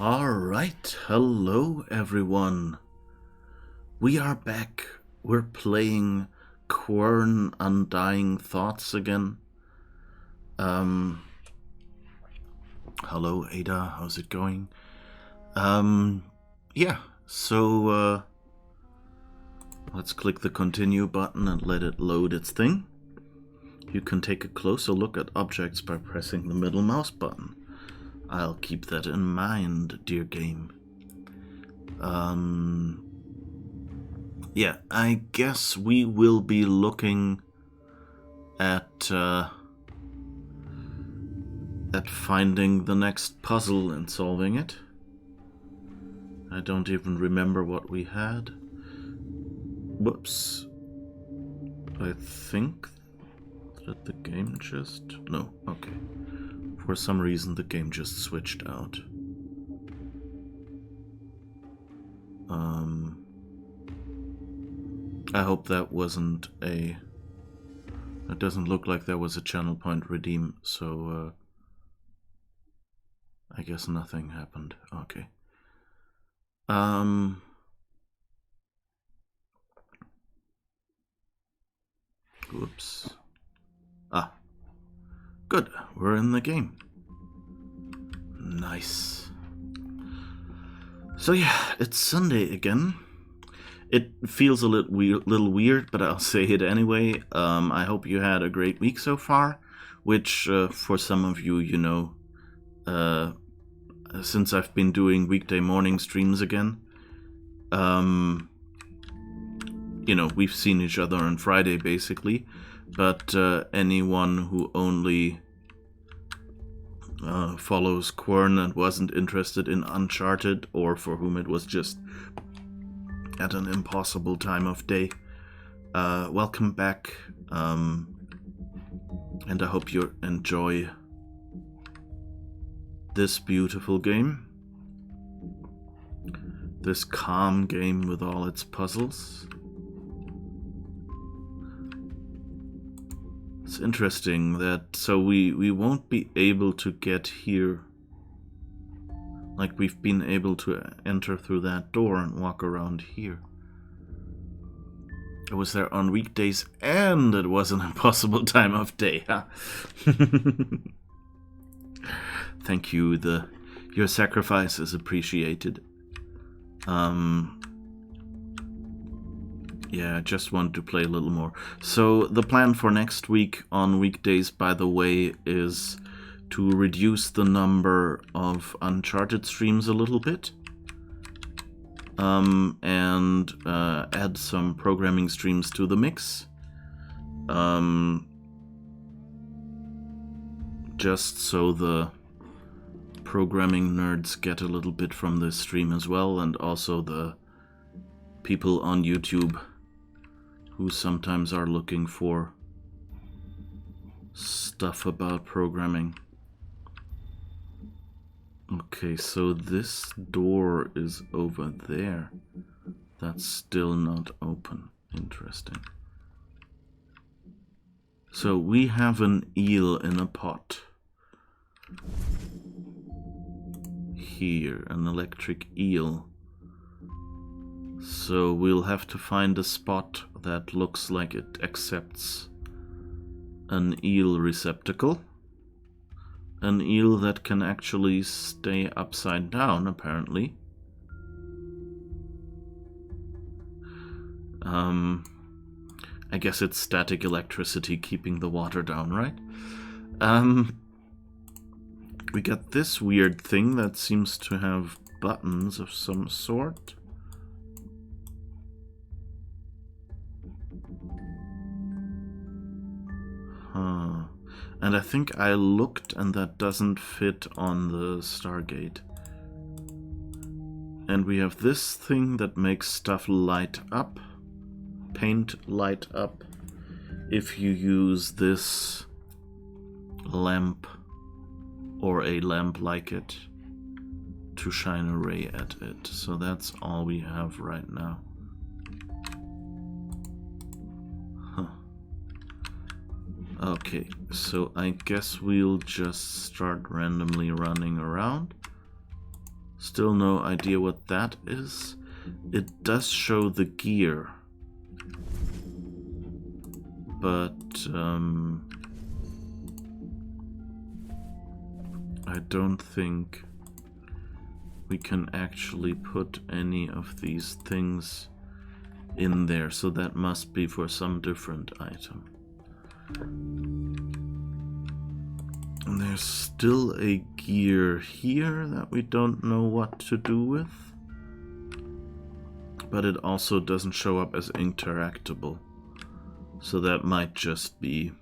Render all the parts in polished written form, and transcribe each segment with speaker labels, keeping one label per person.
Speaker 1: Alright, hello everyone. We are back. We're playing Quern Undying Thoughts again. Hello Ada, how's it going? Yeah, so let's click the continue button and let it load its thing. You can take a closer look at objects by pressing the middle mouse button. I'll keep that in mind, dear game. Yeah, I guess we will be looking at finding the next puzzle and solving it. I don't even remember what we had. Whoops. I think that the game just... No, okay. For some reason the game just switched out. I hope that wasn't a... It doesn't look like there was a channel point redeem, so I guess nothing happened. Okay. Whoops. Ah. Good, we're in the game. Nice. So yeah, it's Sunday again. It feels a little weird, but I'll say it anyway. I hope you had a great week so far, which for some of you, you know, since I've been doing weekday morning streams again, you know, we've seen each other on Friday basically, but anyone who only follows Quern and wasn't interested in Uncharted, or for whom it was just at an impossible time of day, welcome back, and I hope you enjoy this beautiful game, this calm game with all its puzzles. It's interesting that, so we won't be able to get here like we've been able to enter through that door and walk around here. I was there on weekdays and it was an impossible time of day, huh? Thank you, your sacrifice is appreciated. Yeah, I just want to play a little more. So the plan for next week on weekdays, by the way, is to reduce the number of Uncharted streams a little bit, and add some programming streams to the mix, just so the programming nerds get a little bit from this stream as well, and also the people on YouTube who sometimes are looking for stuff about programming. Okay, so this door is over there. That's still not open. Interesting. So we have an eel in a pot. Here, an electric eel. So we'll have to find a spot that looks like it accepts an eel receptacle. An eel that can actually stay upside down, apparently. I guess it's static electricity keeping the water down, right? We got this weird thing that seems to have buttons of some sort. Huh. And I think I looked and that doesn't fit on the Stargate. And we have this thing that makes stuff light up. Paint light up. If you use this lamp or a lamp like it to shine a ray at it. So that's all we have right now. Okay, so I guess we'll just start randomly running around. Still no idea what that is. It does show the gear. But I don't think we can actually put any of these things in there, so that must be for some different item. And there's still a gear here that we don't know what to do with, but it also doesn't show up as interactable, so that might just be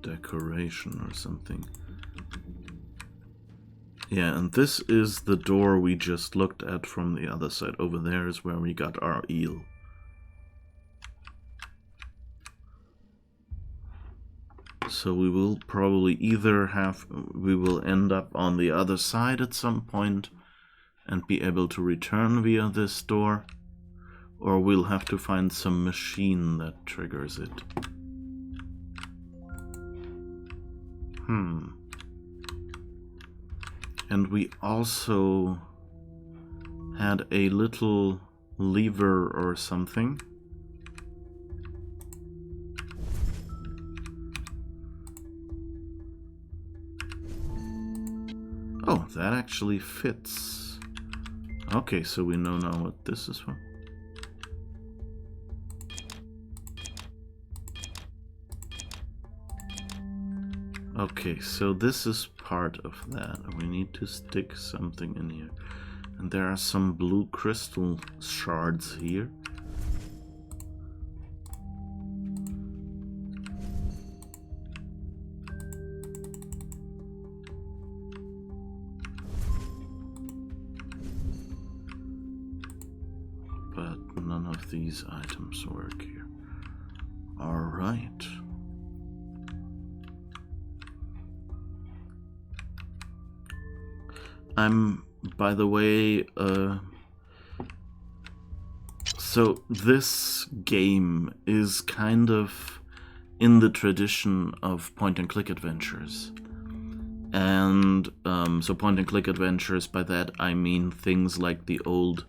Speaker 1: decoration or something. Yeah, and this is the door we just looked at from the other side. Over there is where we got our eel. So we will probably we will end up on the other side at some point and be able to return via this door, or we'll have to find some machine that triggers it. And we also had a little lever or something. Oh, that actually fits. Okay, so we know now what this is for. Okay, so this is part of that. We need to stick something in here. And there are some blue crystal shards here. But none of these items work here. All right. By the way, so this game is kind of in the tradition of point-and-click adventures. And so point-and-click adventures, by that I mean things like the old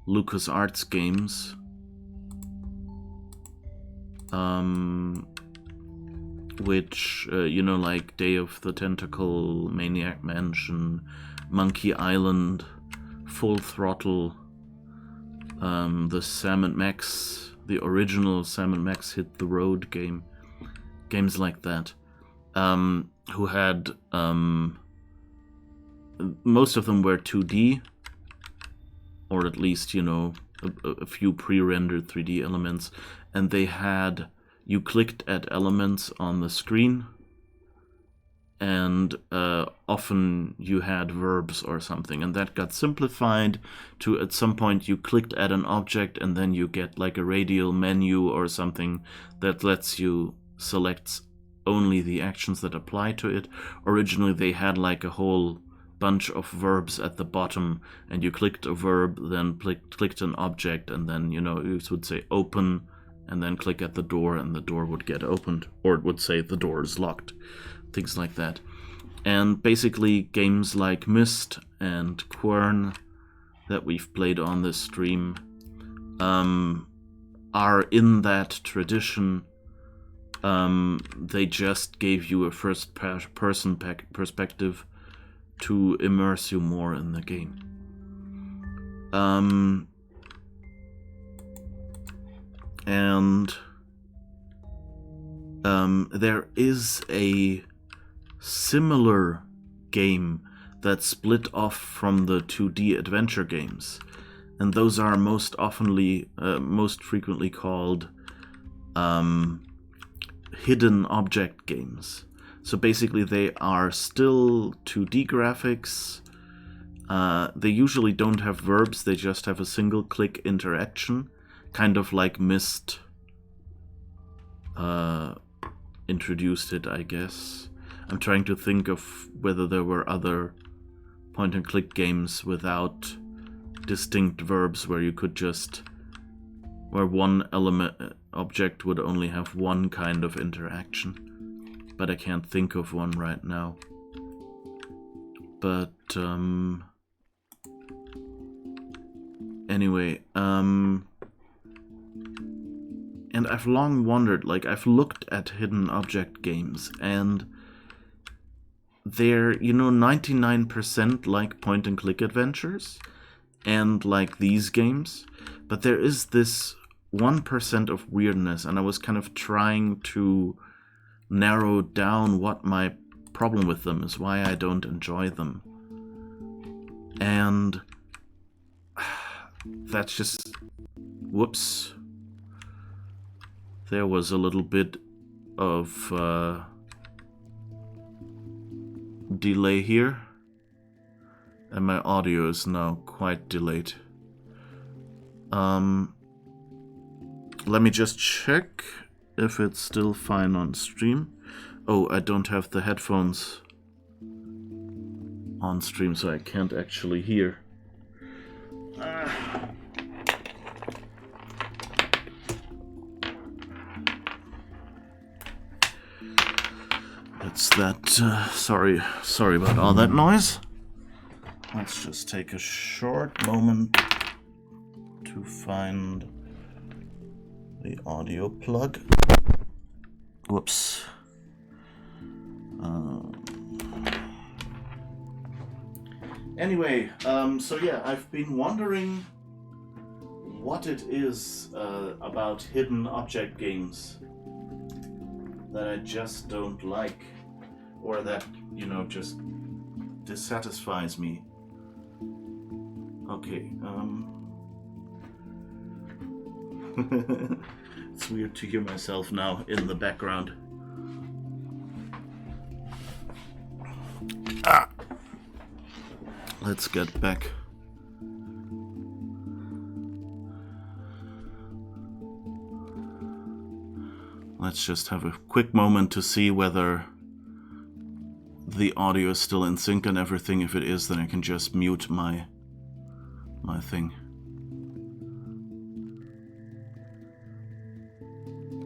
Speaker 1: LucasArts games. Which, you know, like Day of the Tentacle, Maniac Mansion, Monkey Island, Full Throttle, the Sam & Max, the original Sam & Max Hit the Road game, games like that, who had, most of them were 2D, or at least, you know, a few pre-rendered 3D elements, and they had, you clicked at elements on the screen, and often you had verbs or something, and that got simplified to, at some point you clicked at an object and then you get like a radial menu or something that lets you select only the actions that apply to it. Originally they had like a whole bunch of verbs at the bottom, and you clicked a verb, then clicked an object, and then, you know, it would say open, and then click at the door and the door would get opened, or it would say the door is locked. Things like that. And basically games like Myst and Quern that we've played on this stream are in that tradition. They just gave you a first-person perspective to immerse you more in the game. There is a similar game that split off from the 2D adventure games, and those are most frequently called hidden object games. So basically they are still 2D graphics. They usually don't have verbs, they just have a single click interaction, kind of like Myst introduced it, I guess. I'm trying to think of whether there were other point-and-click games without distinct verbs where you could just, where one object would only have one kind of interaction. But I can't think of one right now. But anyway, and I've long wondered, like, I've looked at hidden object games, and they're, 99% like point-and-click adventures, and like these games, but there is this 1% of weirdness, and I was kind of trying to narrow down what my problem with them is, why I don't enjoy them. And that's just... whoops. There was a little bit of delay here, and my audio is now quite delayed. Let me just check if it's still fine on stream. Oh, I don't have the headphones on stream, so I can't actually hear. It's that, sorry about all that noise. Let's just take a short moment to find the audio plug. Whoops. Anyway, so yeah, I've been wondering what it is about hidden object games that I just don't like, or that, just dissatisfies me. Okay, it's weird to hear myself now in the background. Let's get back. Let's just have a quick moment to see whether the audio is still in sync and everything. If it is, then I can just mute my thing.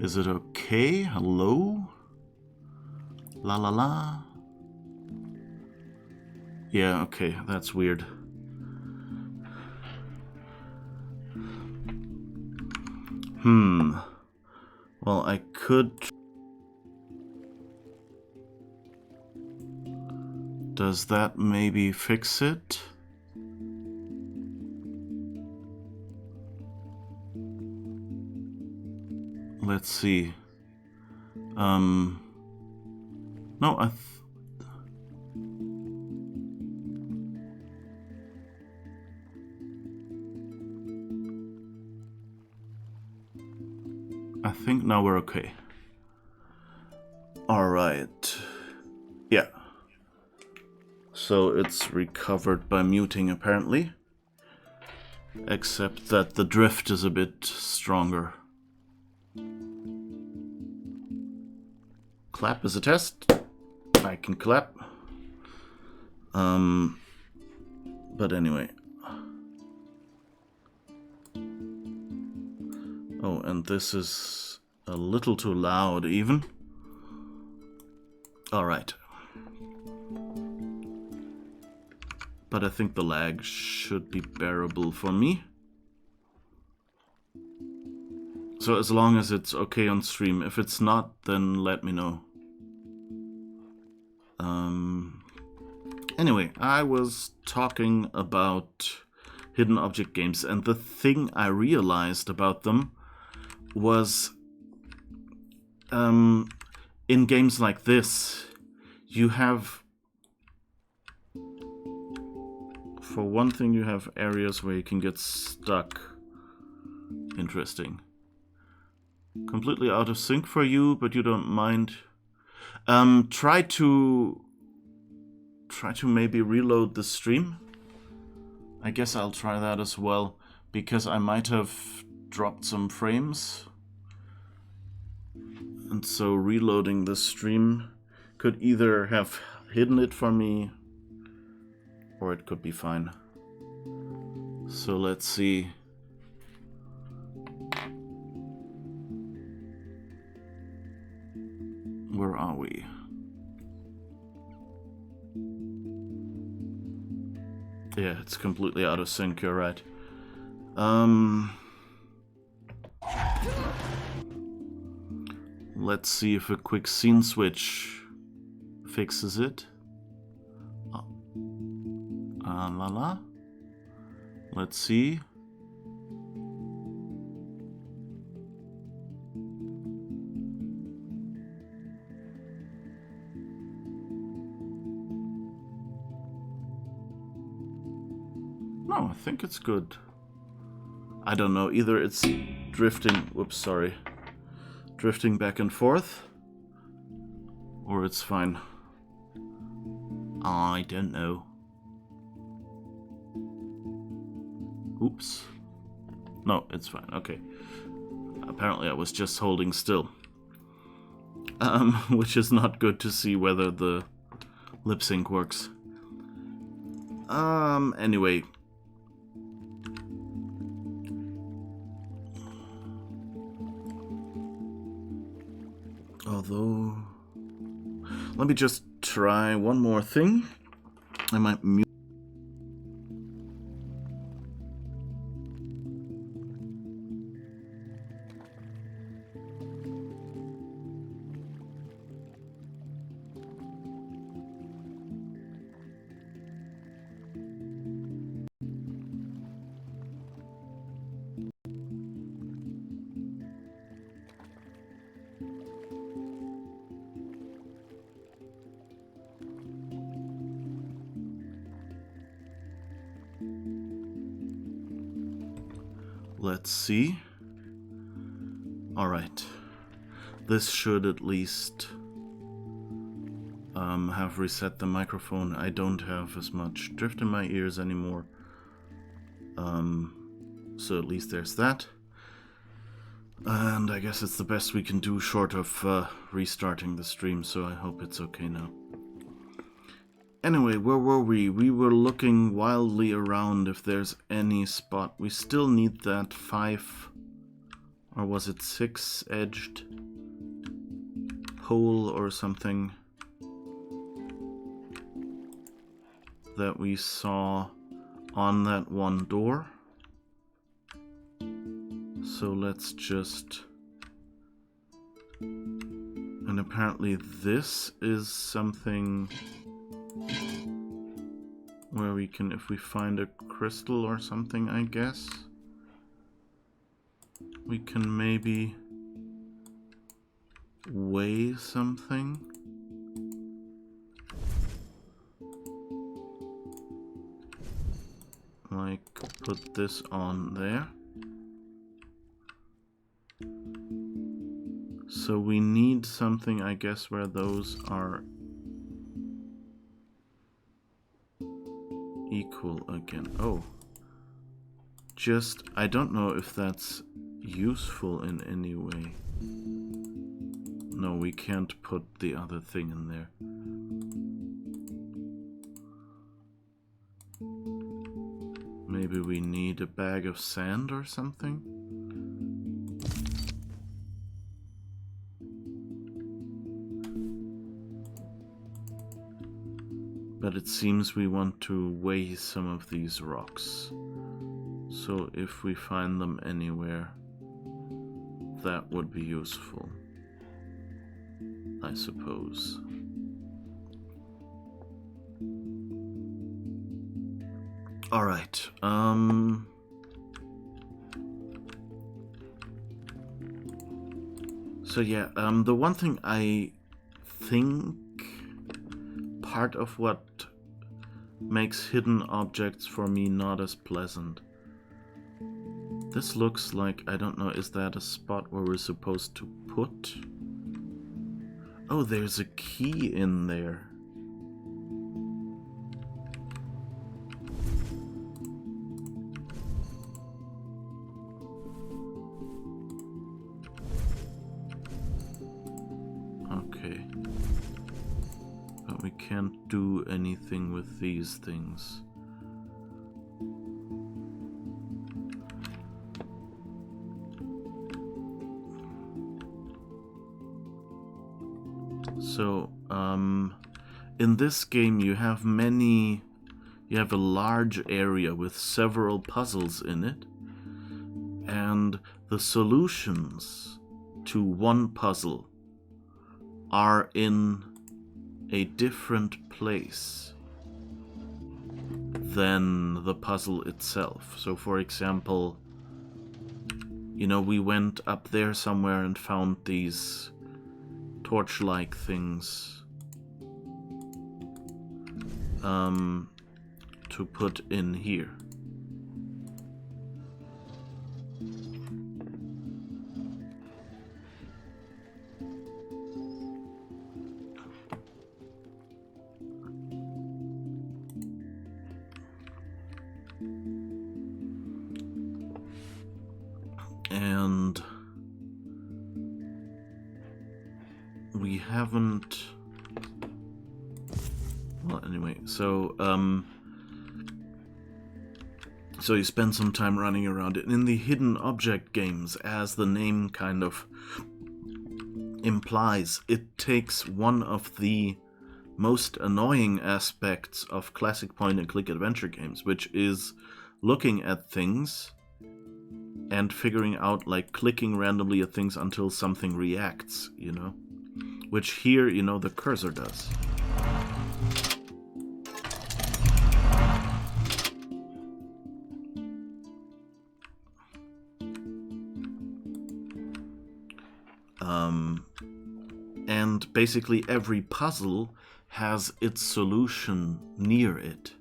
Speaker 1: Is it okay? Hello? La la la? Yeah, okay, that's weird. Well, I could... Does that maybe fix it? Let's see. No, I think now we're okay. Alright. Yeah. So it's recovered by muting, apparently. Except that the drift is a bit stronger. Clap is a test. I can clap. But anyway. Oh, and this is a little too loud even. Alright. But I think the lag should be bearable for me. So as long as it's okay on stream. If it's not, then let me know. Anyway, I was talking about hidden object games, and the thing I realized about them was in games like this, you have, for one thing, you have areas where you can get stuck. Interesting. Completely out of sync for you, but you don't mind. Try to maybe reload the stream. I guess I'll try that as well, because I might have dropped some frames. And so reloading the stream could either have hidden it for me, or it could be fine. So let's see. Where are we? Yeah, it's completely out of sync, you're right. Let's see if a quick scene switch fixes it. La la. Let's see. No, I think it's good. I don't know, either it's drifting, whoops, sorry, drifting back and forth, or it's fine. I don't know. Oops. No, it's fine, okay. Apparently I was just holding still. Which is not good to see whether the lip sync works. Anyway. Although, let me just try one more thing. I might mute. Let's see. Alright. This should at least have reset the microphone. I don't have as much drift in my ears anymore. So at least there's that. And I guess it's the best we can do short of restarting the stream, so I hope it's okay now. Anyway, where were we? We were looking wildly around if there's any spot. We still need that 5, or was it 6-edged hole or something that we saw on that one door. So let's just... And apparently this is something where we can, if we find a crystal or something, I guess, we can maybe weigh something. Like, put this on there. So we need something, I guess, where those are equal again. Oh. Just, I don't know if that's useful in any way. No, we can't put the other thing in there. Maybe we need a bag of sand or something? But it seems we want to weigh some of these rocks. So if we find them anywhere, that would be useful, I suppose. Alright, so yeah, the one thing I think part of what makes hidden objects for me not as pleasant. This looks like, I don't know, is that a spot where we're supposed to put? Oh, there's a key in there. Okay. But we can't do anything with these things. So, in this game you you have a large area with several puzzles in it, and the solutions to one puzzle are in a different place than the puzzle itself. So for example, you know, we went up there somewhere and found these torch-like things to put in here. And we haven't... Well, anyway, so you spend some time running around it. In the hidden object games, as the name kind of implies, it takes one of the most annoying aspects of classic point-and-click adventure games, which is looking at things and figuring out, like, clicking randomly at things until something reacts, you know? Which here, you know, the cursor does. And basically every puzzle has its solution near it.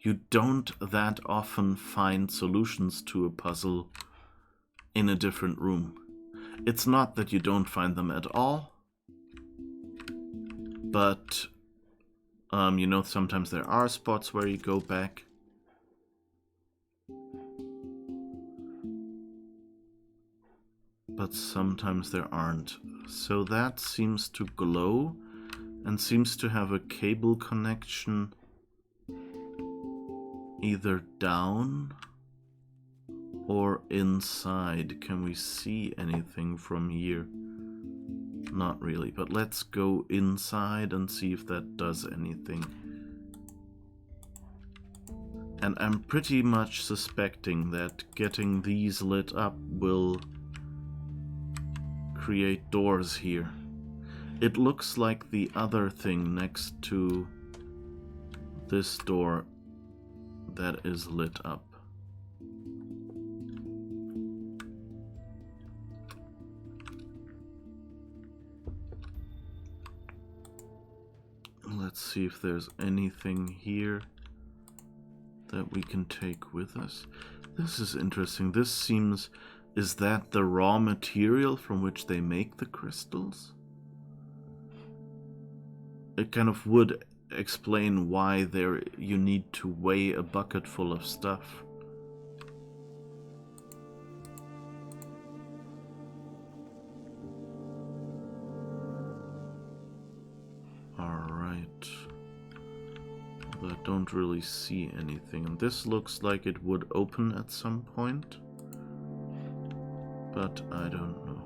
Speaker 1: You don't that often find solutions to a puzzle in a different room. It's not that you don't find them at all, but you know, sometimes there are spots where you go back. But sometimes there aren't. So that seems to glow and seems to have a cable connection either down or inside. Can we see anything from here? Not really, but let's go inside and see if that does anything. And I'm pretty much suspecting that getting these lit up will create doors here. It looks like the other thing next to this door that is lit up. Let's see if there's anything here that we can take with us. This is interesting. This seems... Is that the raw material from which they make the crystals? It kind of would explain why you need to weigh a bucket full of stuff. Alright. But I don't really see anything. And this looks like it would open at some point. But I don't know.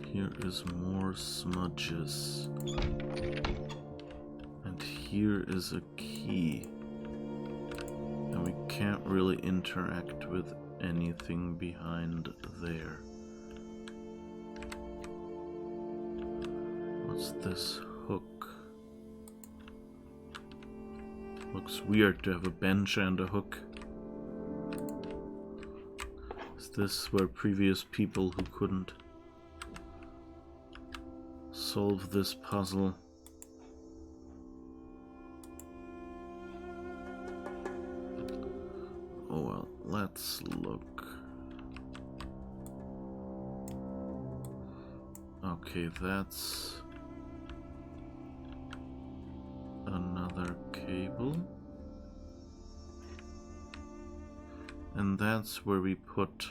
Speaker 1: Here is more smudges. And here is a key. And we can't really interact with anything behind there. What's this hook? Looks weird to have a bench and a hook. Is this where previous people who couldn't solve this puzzle oh well, let's look. Okay, that's another cable. And that's where we put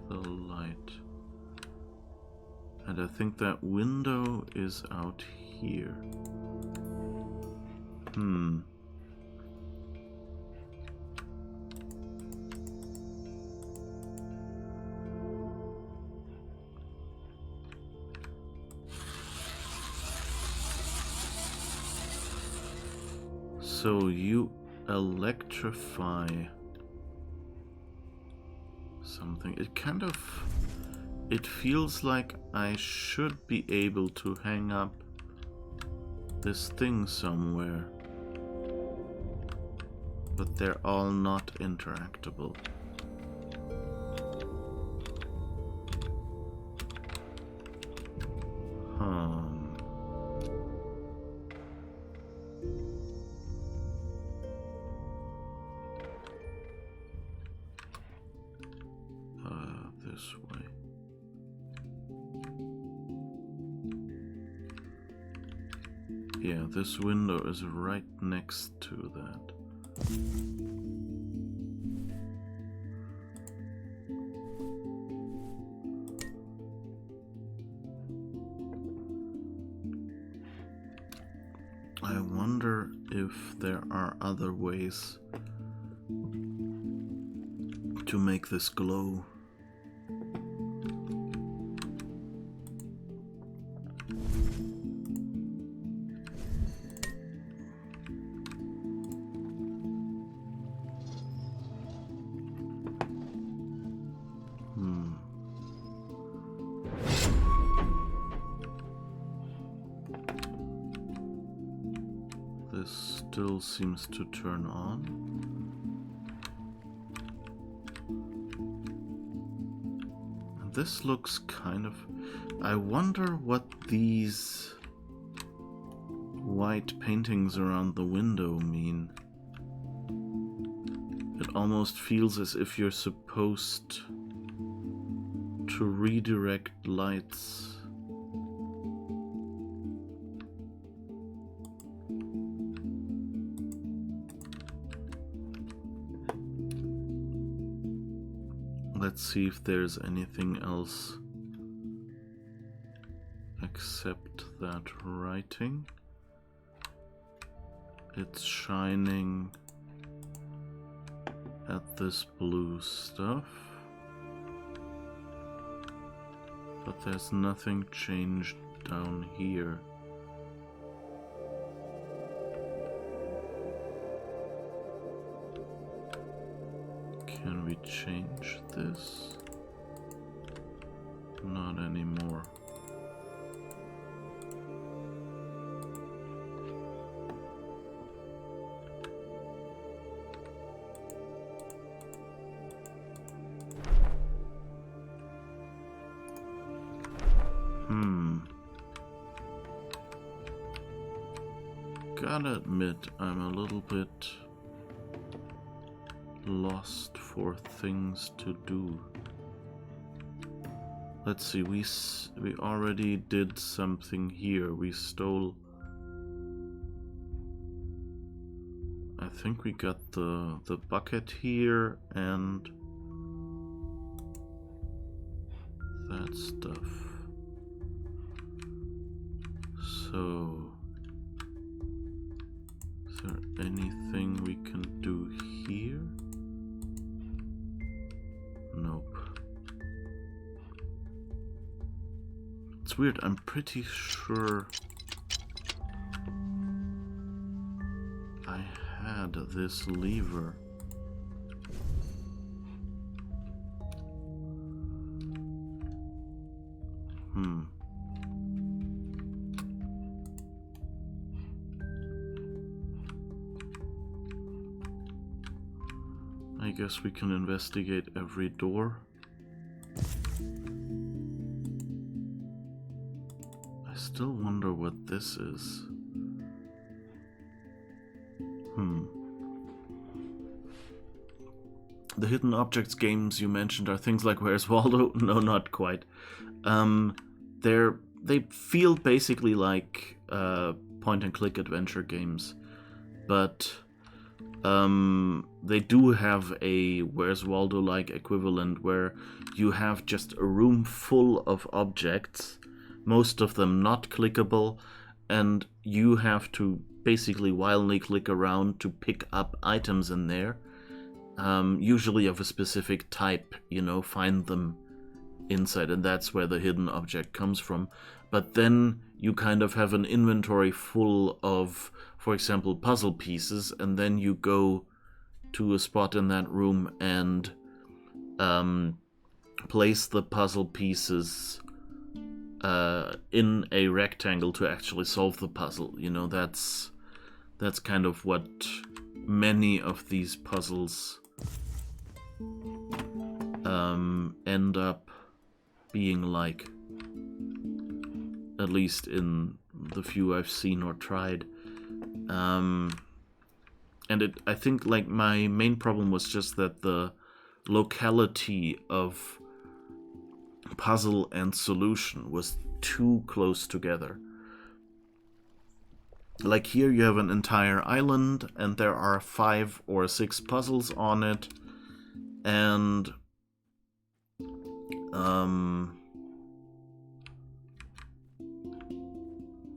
Speaker 1: the light. And I think that window is out here. So you electrify something. It feels like I should be able to hang up this thing somewhere. But they're all not interactable. This way. Yeah, this window is right next to that. I wonder if there are other ways to make this glow. This still seems to turn on. And this looks kind of... I wonder what these white paintings around the window mean. It almost feels as if you're supposed to redirect lights. Let's see if there's anything else except that writing. It's shining at this blue stuff, but there's nothing changed down here. Can we change this? Not anymore. Gotta admit, I'm a little bit lost for things to do. Let's see, we already did something here. We stole... I think we got the bucket here and that stuff. So... is there anything we can do here? Nope. It's weird, I'm pretty sure I had this lever. I guess we can investigate every door. I still wonder what this is. The hidden objects games you mentioned are things like Where's Waldo? No, not quite. They feel basically like point-and-click adventure games, but they do have a Where's Waldo-like equivalent where you have just a room full of objects, most of them not clickable, and you have to basically wildly click around to pick up items in there, usually of a specific type, you know, find them inside, and that's where the hidden object comes from. But then you kind of have an inventory full of, for example, puzzle pieces, and then you go to a spot in that room and place the puzzle pieces in a rectangle to actually solve the puzzle. You know, that's kind of what many of these puzzles end up being like, at least in the few I've seen or tried. And I think like my main problem was just that the locality of puzzle and solution was too close together. Like here you have an entire island and there are 5 or 6 puzzles on it, and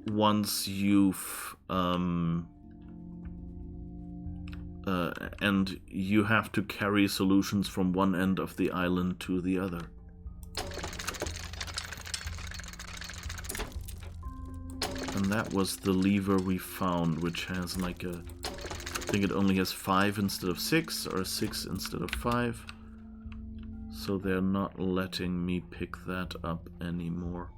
Speaker 1: once you've and you have to carry solutions from one end of the island to the other. And that was the lever we found, which has like a, I think it only has 5 instead of 6, or 6 instead of 5. So they're not letting me pick that up anymore.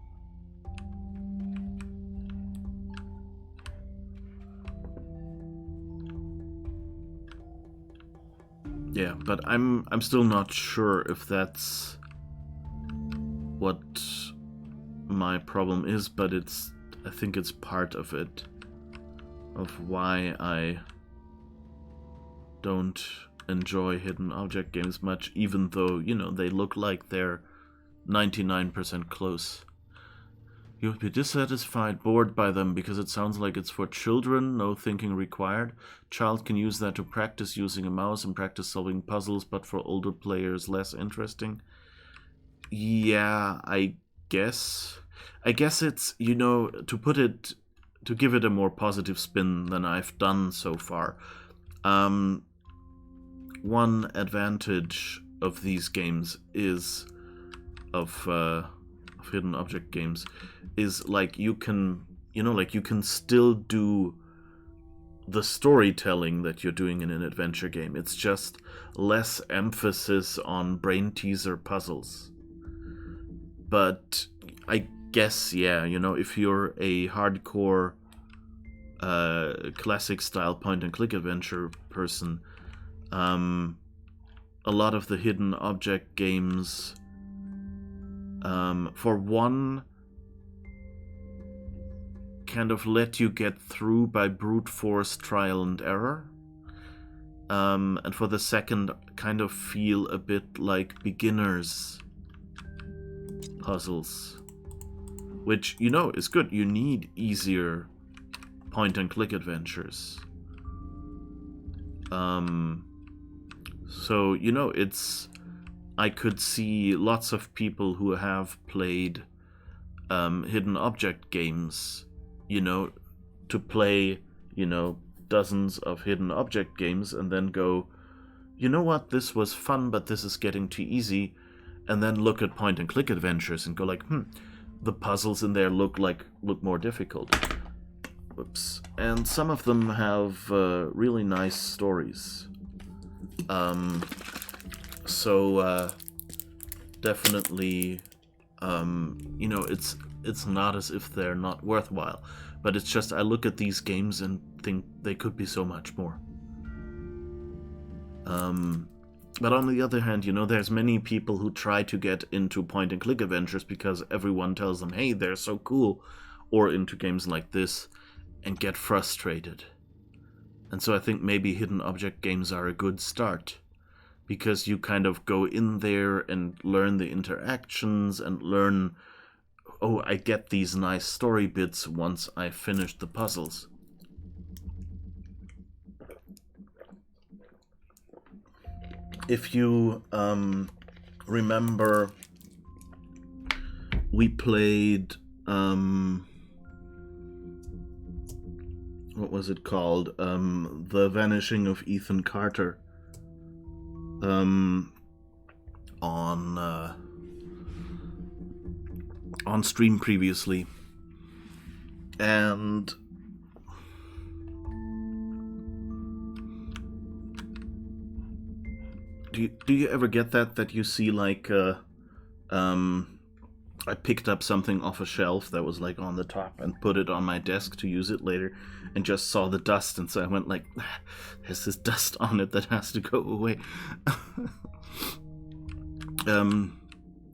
Speaker 1: Yeah, but I'm still not sure if that's what my problem is, but I think it's part of it, of why I don't enjoy hidden object games much, even though, you know, they look like they're 99% close. You'll be dissatisfied, bored by them, because it sounds like it's for children, no thinking required. Child can use that to practice using a mouse and practice solving puzzles, but for older players, less interesting. Yeah, I guess it's, you know, to give it a more positive spin than I've done so far. One advantage of these games is, of hidden object games, is like you can still do the storytelling that you're doing in an adventure game. It's just less emphasis on brain teaser puzzles. But I guess, yeah, you know, if you're a hardcore classic style point and click adventure person, a lot of the hidden object games, for one, kind of let you get through by brute force trial and error, and for the second, kind of feel a bit like beginners puzzles, which, you know, is good. You need easier point and click adventures. So, you know, I could see lots of people who have played hidden object games, you know, to play, you know, dozens of hidden object games and then go, you know what, this was fun, but this is getting too easy, and then look at point and click adventures and go like, the puzzles in there look more difficult. Oops. And some of them have really nice stories. So definitely, you know, it's not as if they're not worthwhile, but it's just I look at these games and think they could be so much more. But on the other hand, you know, there's many people who try to get into point and click adventures because everyone tells them, hey, they're so cool, or into games like this, and get frustrated. And so I think maybe hidden object games are a good start, because you kind of go in there and learn the interactions and learn, oh, I get these nice story bits once I finish the puzzles. If you remember, we played, what was it called? The Vanishing of Ethan Carter. On on stream previously. And do you ever get that you see like I picked up something off a shelf that was like on the top and put it on my desk to use it later, and just saw the dust, and so I went like, there's this dust on it that has to go away.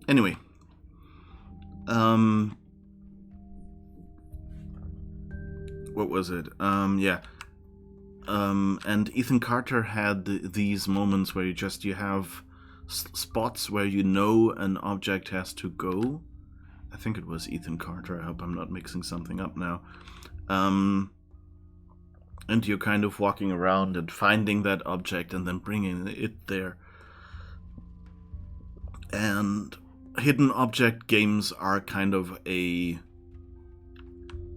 Speaker 1: Anyway. What was it? Yeah. And Ethan Carter had these moments where you have spots where you know an object has to go. I think it was Ethan Carter. I hope I'm not mixing something up now. And you're kind of walking around and finding that object and then bringing it there. And hidden object games are kind of a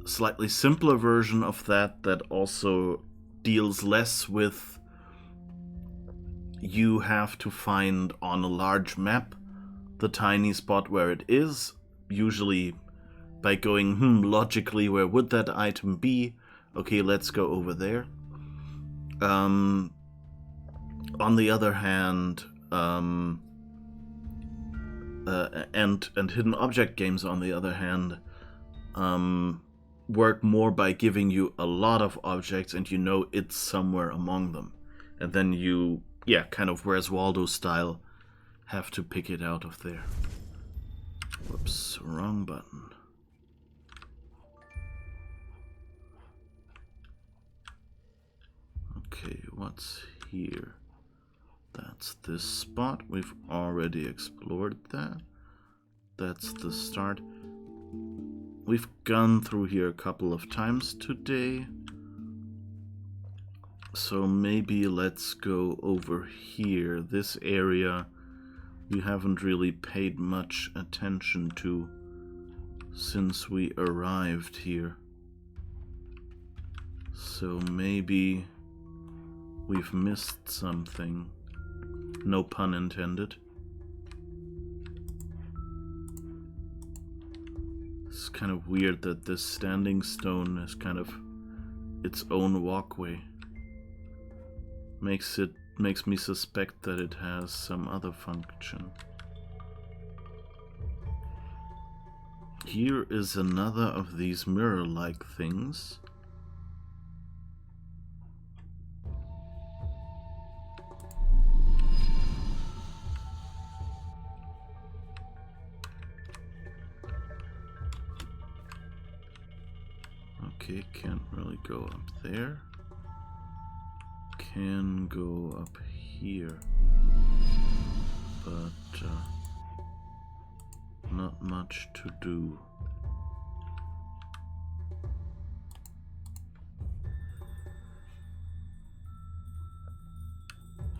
Speaker 1: slightly simpler version of that also deals less with you have to find on a large map the tiny spot where it is, usually by going, logically, where would that item be? Okay, let's go over there. On the other hand, and hidden object games, on the other hand, work more by giving you a lot of objects and you know it's somewhere among them. And then you, kind of Where's Waldo style, have to pick it out of there. Whoops, wrong button. Okay, what's here? That's this spot. We've already explored that. That's the start. We've gone through here a couple of times today. So maybe let's go over here. This area we haven't really paid much attention to since we arrived here. So maybe we've missed something. No pun intended. It's kind of weird that this standing stone is kind of its own walkway. Makes me suspect that it has some other function. Here is another of these mirror-like things. Okay, can't really go up there. Can go up here. But not much to do.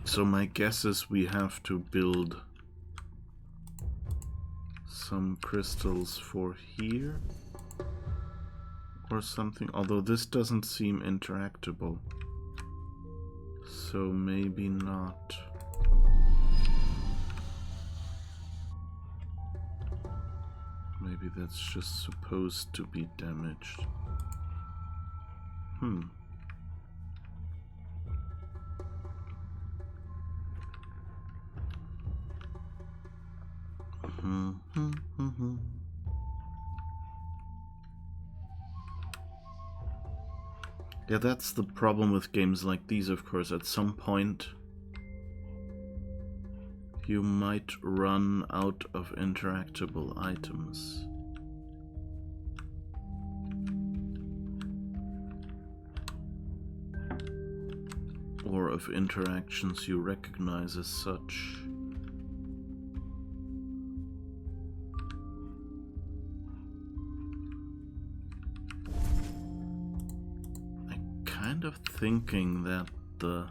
Speaker 1: So my guess is we have to build some crystals for here or something, although this doesn't seem interactable, so maybe not. Maybe that's just supposed to be damaged. Yeah, that's the problem with games like these, of course. At some point, you might run out of interactable items. Or of interactions you recognize as such. Of thinking that the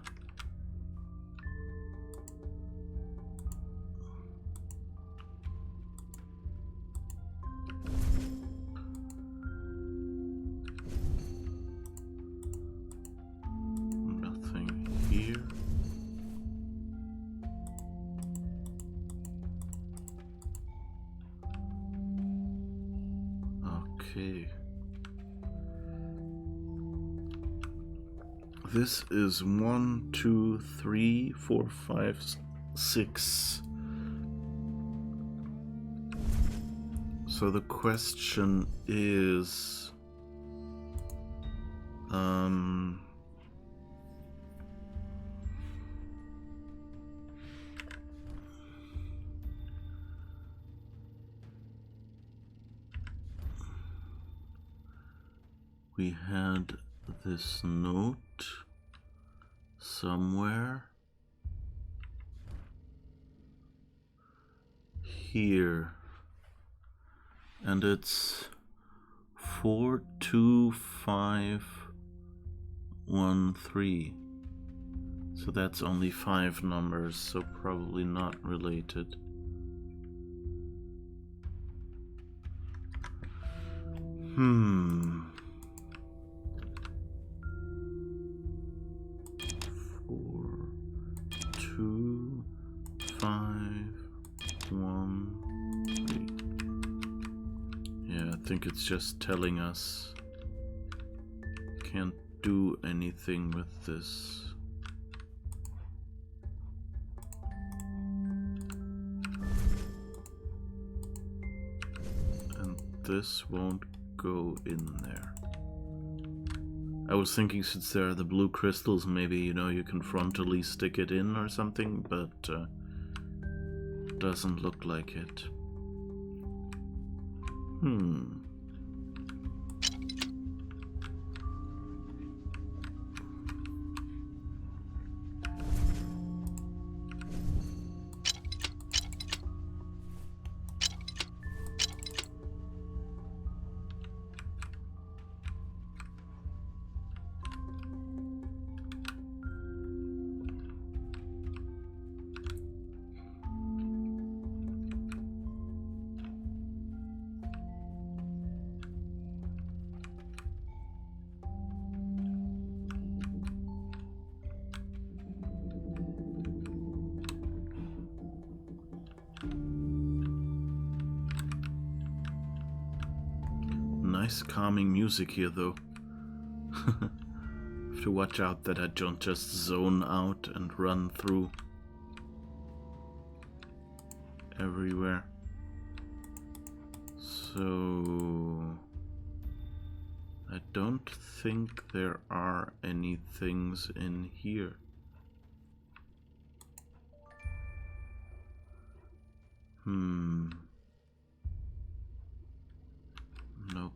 Speaker 1: nothing here. Okay. This is 1, 2, 3, 4, 5, 6. So the question is, we had this note somewhere here, and it's 42513. So that's only 5 numbers, so probably not related. Hmm. 4, 2, 5, 1, 3. Yeah, I think it's just telling us can't do anything with this. And this won't go in there. I was thinking, since there are the blue crystals, maybe, you know, you can frontally stick it in or something, but doesn't look like it. Nice calming music here, though. Have to watch out that I don't just zone out and run through everywhere. So I don't think there are any things in here. Nope.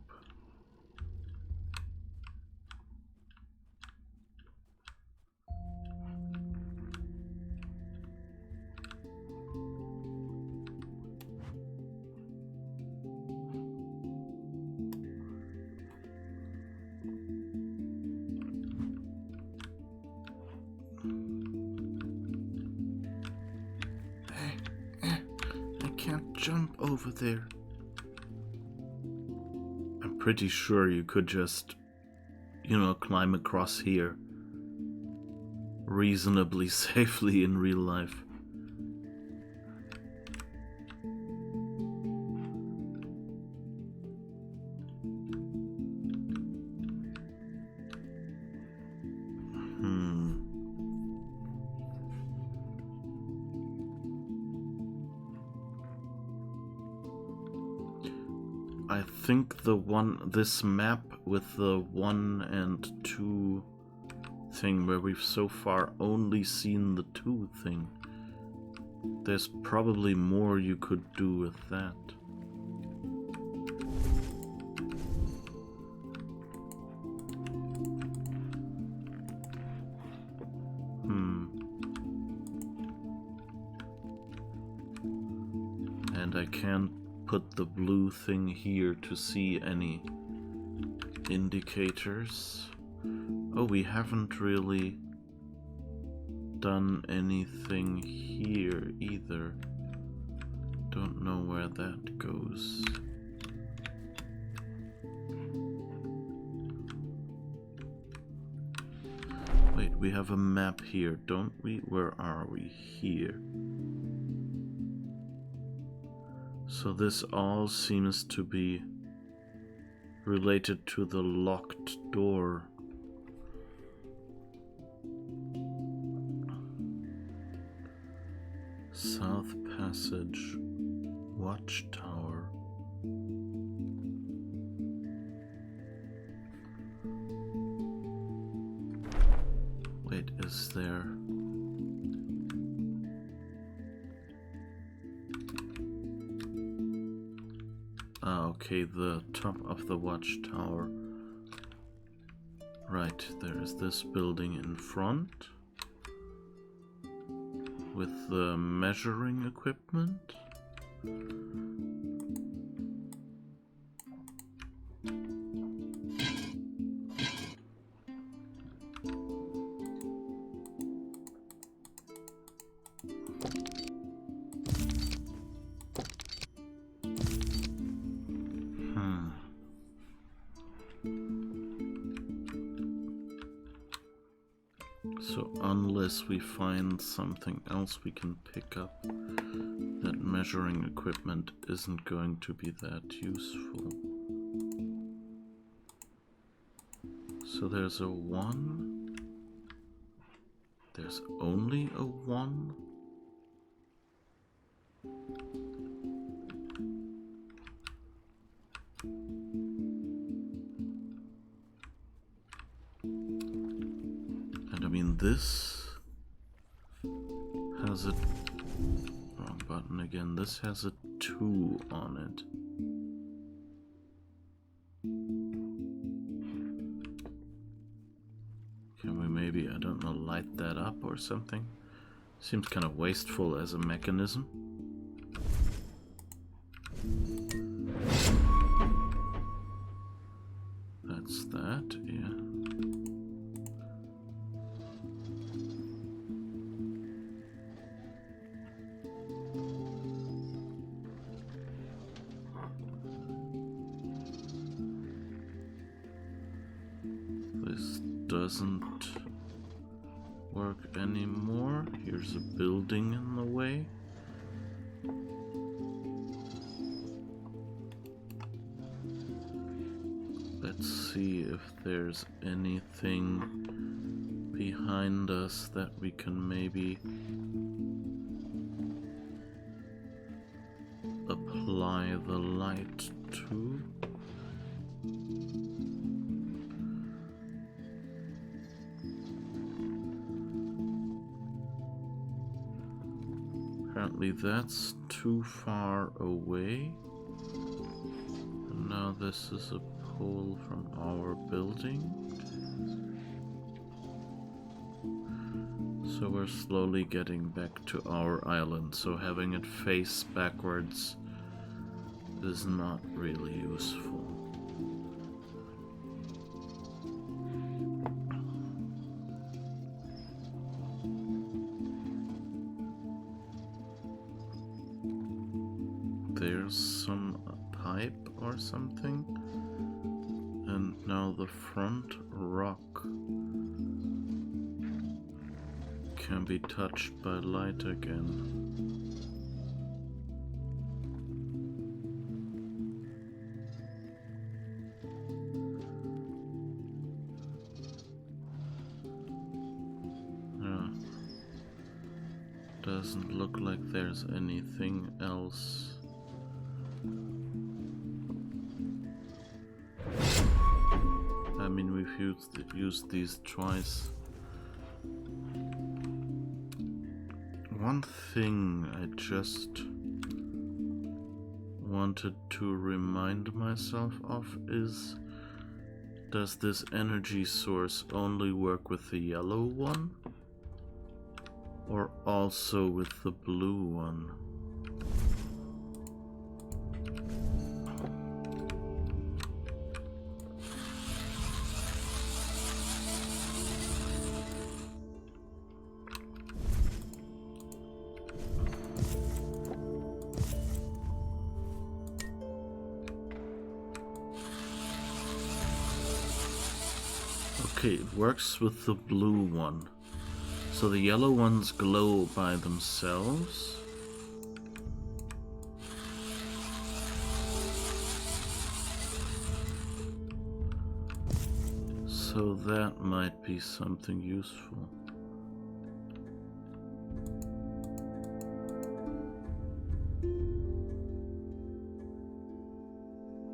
Speaker 1: I can't jump over there. I'm pretty sure you could just, you know, climb across here reasonably safely in real life. I think this map with the 1 and 2 thing, where we've so far only seen the 2 thing, there's probably more you could do with that. And I can't put the blue thing here to see any indicators. Oh, we haven't really done anything here either. Don't know where that goes. Wait, we have a map here, don't we? Where are we? Here. So this all seems to be related to the locked door. South Passage Watchtower. Wait, is there... Ah, okay, the top of the watchtower. Right, there is this building in front with the measuring equipment. So unless we find something else we can pick up, that measuring equipment isn't going to be that useful. So there's a 1. There's only a 1. And I mean, this has a... wrong button again. This has a 2 on it. Can we maybe, I don't know, light that up or something? Seems kind of wasteful as a mechanism. That's that, yeah. This doesn't work anymore. Here's a building in the way. Let's see if there's anything behind us that we can maybe apply the light to. Apparently that's too far away. And now this is a pole from our building. So we're slowly getting back to our island. So having it face backwards is not really useful. There's some pipe or something, and now the front rock can be touched by light again. Yeah. Doesn't look like there's anything else. I mean, we've used these twice. One thing I just wanted to remind myself of is, does this energy source only work with the yellow one? Or also with the blue one? Okay, it works with the blue one. So the yellow ones glow by themselves. So that might be something useful.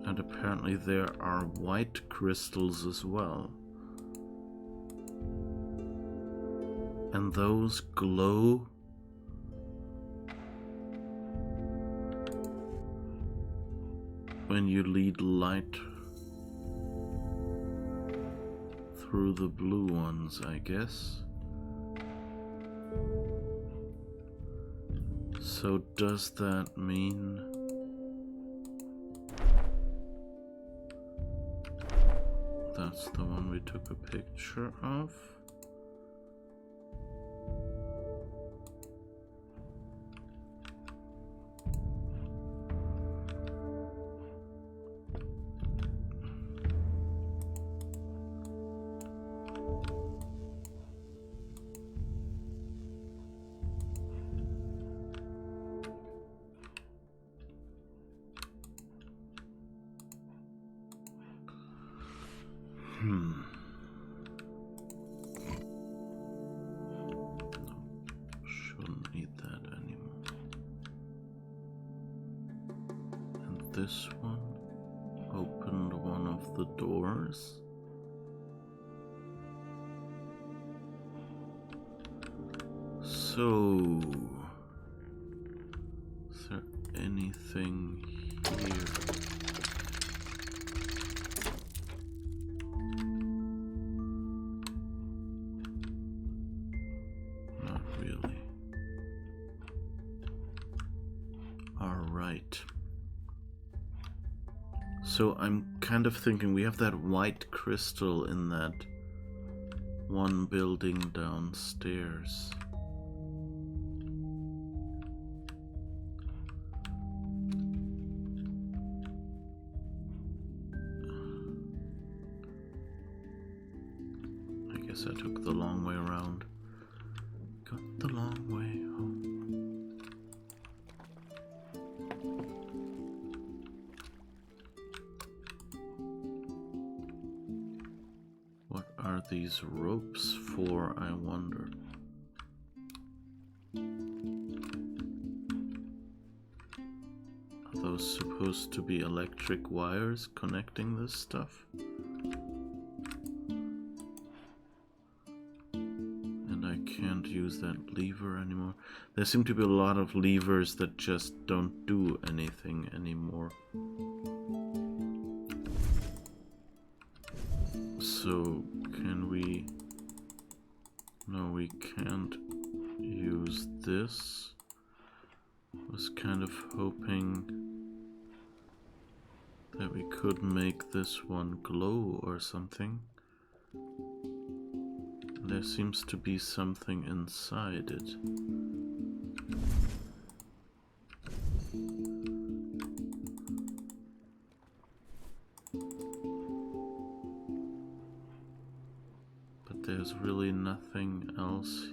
Speaker 1: And apparently there are white crystals as well. And those glow when you lead light through the blue ones, I guess. So does that mean that's the one we took a picture of? Shouldn't need that anymore. And this one opened one of the doors. So, is there anything here? Not really. All right. So I'm kind of thinking we have that white crystal in that one building downstairs. I guess I took the long way around. Got the long way home. What are these ropes for, I wonder? Are those supposed to be electric wires connecting this stuff? And I can't use that lever anymore. There seem to be a lot of levers that just don't do anything anymore. So, can we... No, we can't use this. Was kind of hoping that we could make this one glow or something. There seems to be something inside it. There's really nothing else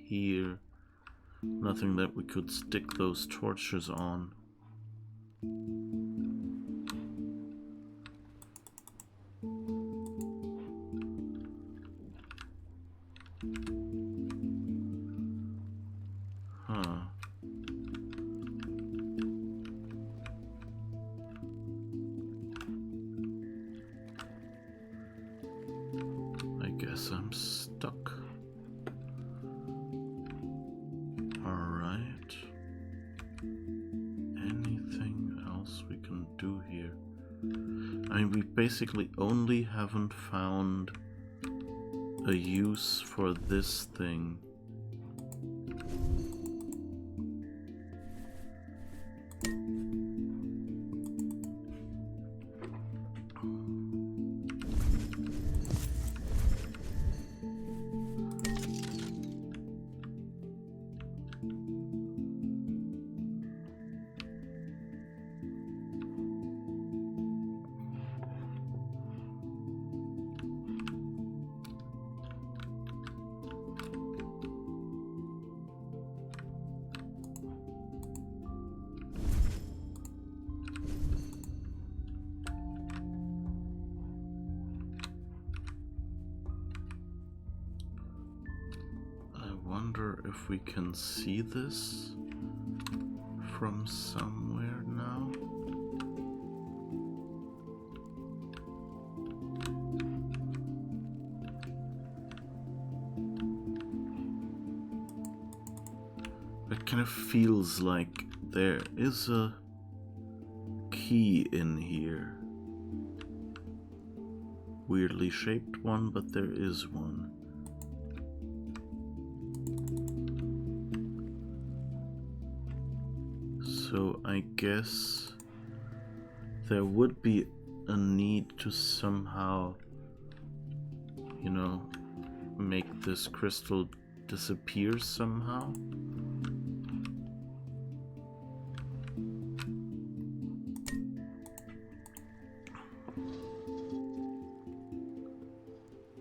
Speaker 1: here. Nothing that we could stick those torches on. Huh. I guess I'm stuck. Alright. Anything else we can do here? I mean, we basically only haven't found a use for this thing. if we can see this from somewhere now. It kind of feels like there is a key in here. Weirdly shaped one, but there is one. So I guess there would be a need to somehow, you know, make this crystal disappear somehow.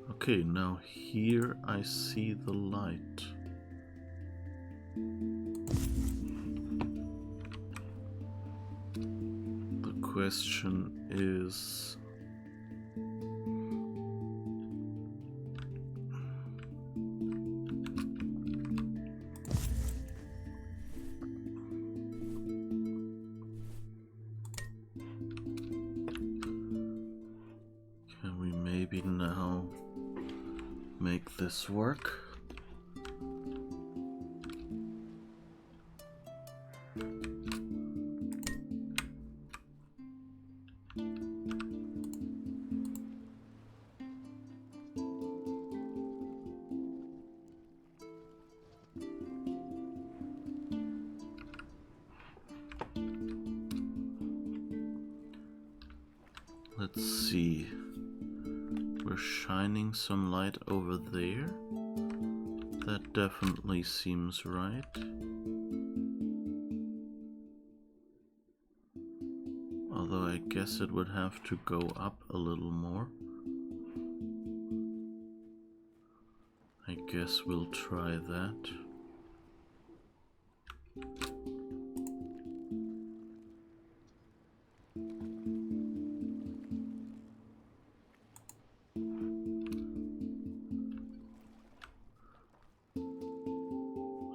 Speaker 1: Okay, now here I see the light. The question is... can we maybe now make this work? Let's see. We're shining some light over there. That definitely seems right. Although I guess it would have to go up a little more. I guess we'll try that.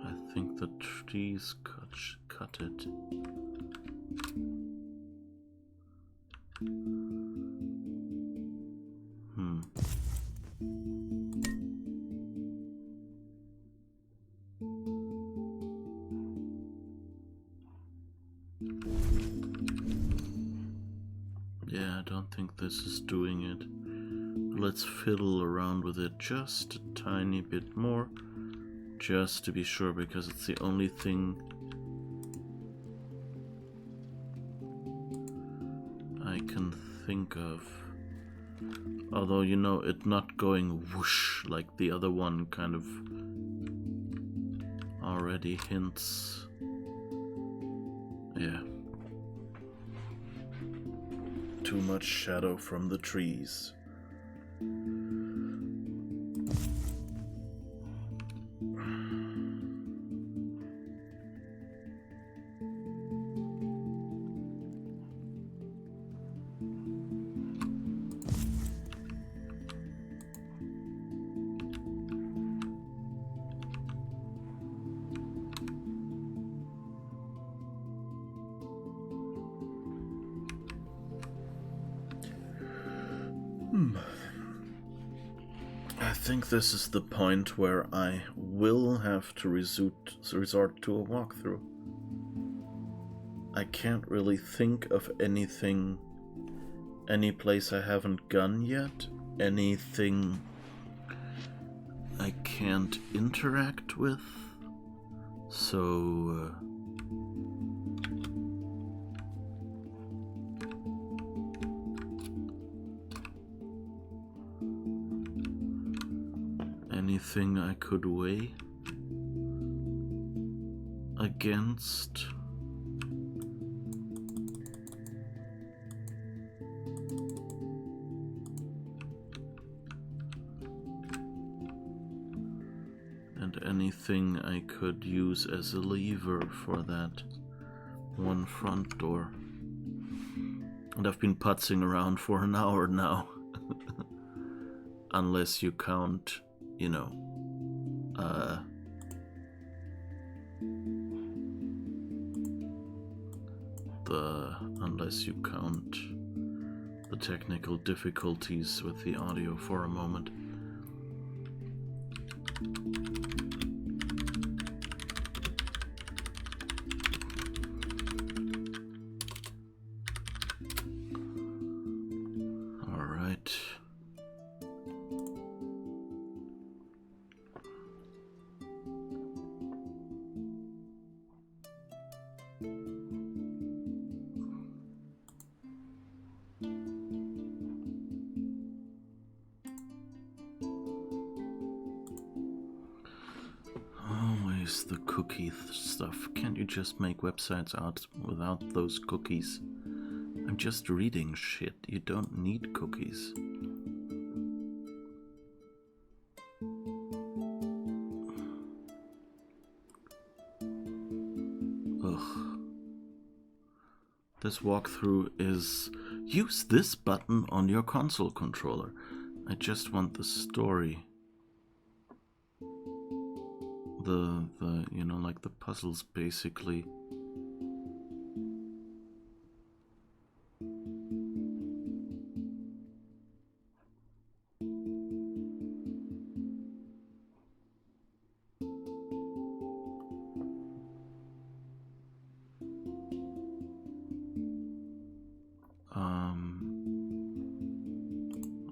Speaker 1: I think the trees cut it. Yeah, I don't think this is doing it. Let's fiddle around with it just a tiny bit more, just to be sure, because it's the only thing I can think of. Although, you know, it not going whoosh like the other one kind of already hints. Yeah. Too much shadow from the trees. I think this is the point where I will have to resort to a walkthrough. I can't really think of anything, any place I haven't gone yet, anything I can't interact with, so... anything I could weigh against. And anything I could use as a lever for that one front door. And I've been putzing around for an hour now. Unless you count, you know, Unless you count the technical difficulties with the audio for a moment. All right. Always the cookie stuff. Can't you just make websites out without those cookies? I'm just reading shit. You don't need cookies. Ugh. This walkthrough is use this button on your console controller. I just want the story. The you know, like the puzzles basically.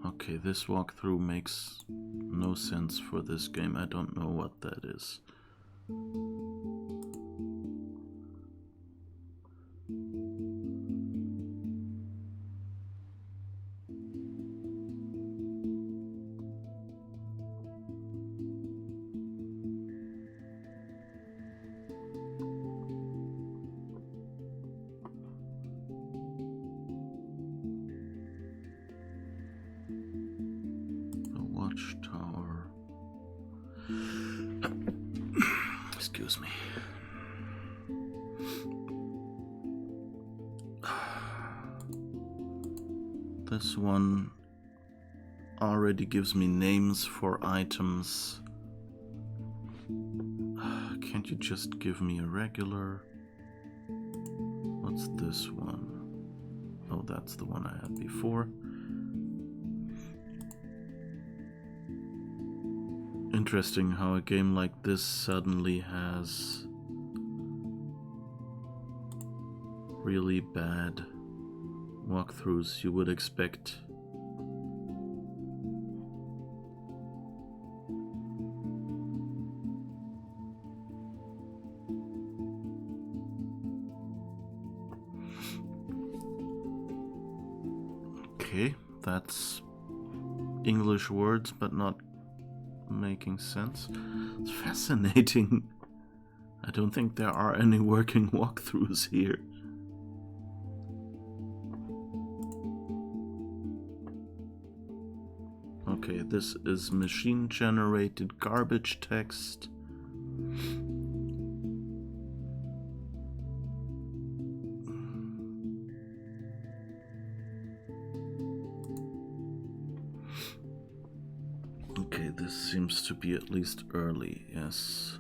Speaker 1: Okay, this walkthrough makes no sense for this game. I don't know what that is. Watchtower. Excuse me. This one already gives me names for items. Can't you just give me a regular? What's this one? Oh, that's the one I had before. Interesting how a game like this suddenly has really bad walkthroughs you would expect. Okay, that's English words, but not making sense. It's fascinating. I don't think there are any working walkthroughs here. Okay, this is machine-generated garbage text. Okay, this seems to be at least early, yes.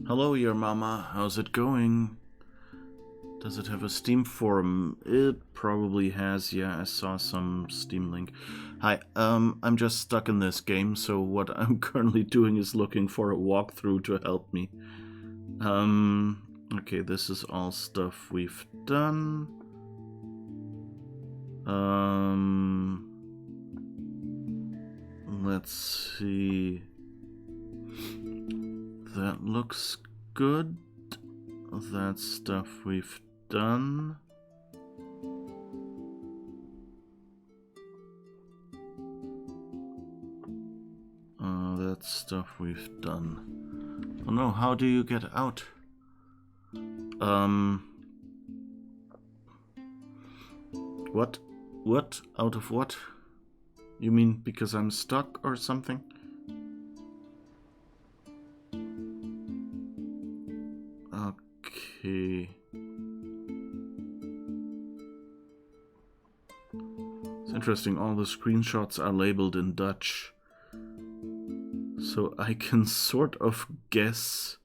Speaker 1: Hello, your mama. How's it going? Does it have a Steam forum? It probably has, yeah, I saw some Steam link. Hi, I'm just stuck in this game, so what I'm currently doing is looking for a walkthrough to help me. Okay, this is all stuff we've done. Let's see. That looks good. That's stuff we've done. That's stuff we've done. Oh no, how do you get out? What? What? Out of what? You mean because I'm stuck or something? Okay. It's interesting, all the screenshots are labeled in Dutch. So I can sort of guess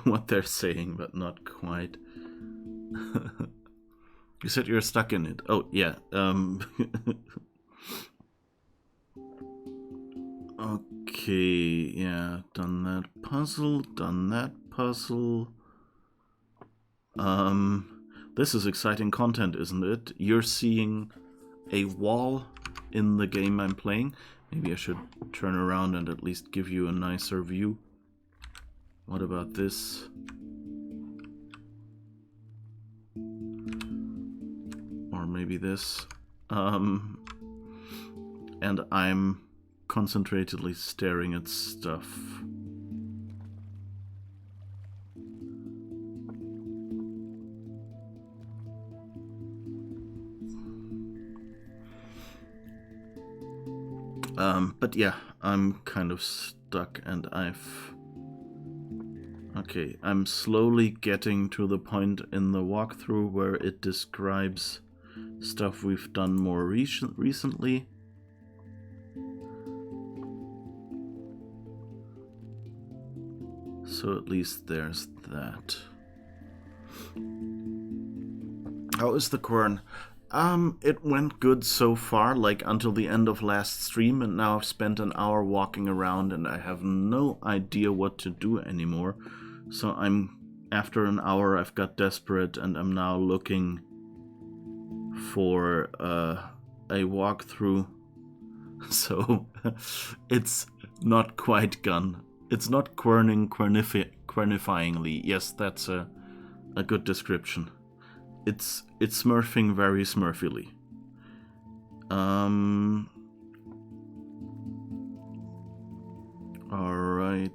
Speaker 1: what they're saying, but not quite. You said you're stuck in it. Oh, yeah. Okay, yeah. Done that puzzle, done that puzzle. This is exciting content, isn't it? You're seeing a wall in the game I'm playing. Maybe I should turn around and at least give you a nicer view. What about this? Or maybe this. And I'm concentratedly staring at stuff. But yeah, I'm kind of stuck and Okay, I'm slowly getting to the point in the walkthrough where it describes stuff we've done more recently. So at least there's that. How is the Quern? It went good so far, like until the end of last stream, and now I've spent an hour walking around and I have no idea what to do anymore. So after an hour I've got desperate and I'm now looking for a walkthrough. So it's not quite gone. It's not querning quernifyingly. Yes, that's a good description. It's smurfing very smurfily. Alright.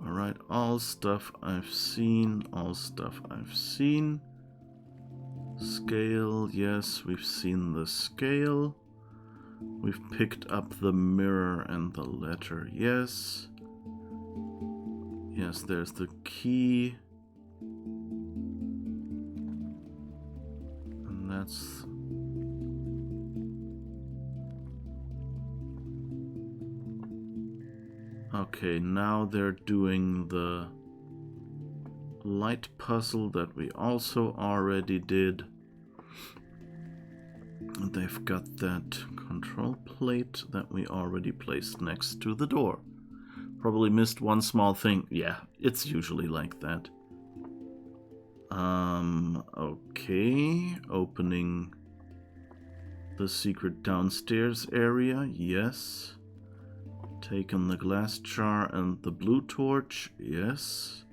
Speaker 1: Alright, all stuff I've seen, Scale, yes, we've seen the scale. We've picked up the mirror and the letter, yes. Yes, there's the key. And that's... Okay, now they're doing the light puzzle that we also already did. And they've got that control plate that we already placed next to the door. Probably missed one small thing. Yeah, it's usually like that. Okay, opening the secret downstairs area, yes. Taken the glass jar and the blue torch, yes.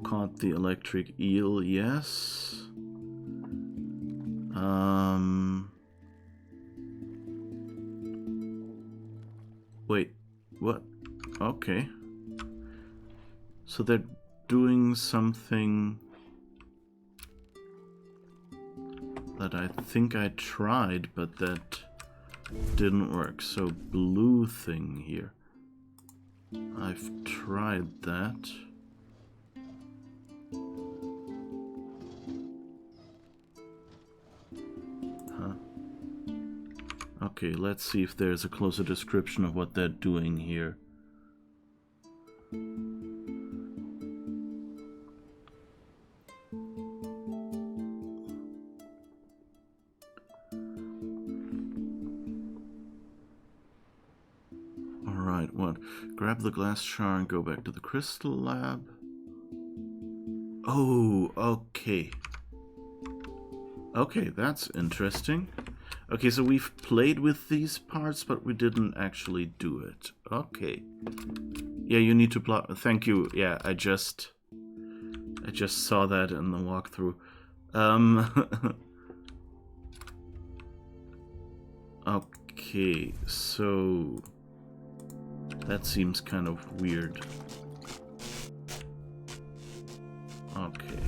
Speaker 1: Caught the electric eel, yes. Wait, what? Okay. So they're doing something that I think I tried, but that didn't work. So blue thing here. I've tried that. Huh. Okay, let's see if there's a closer description of what they're doing here. Alright, what? Grab the glass jar and go back to the crystal lab. Oh, okay. Okay, that's interesting. Okay, so we've played with these parts, but we didn't actually do it. Okay. Yeah, you need to plot. Thank you. Yeah, I just saw that in the walkthrough. Okay, so that seems kind of weird. Okay.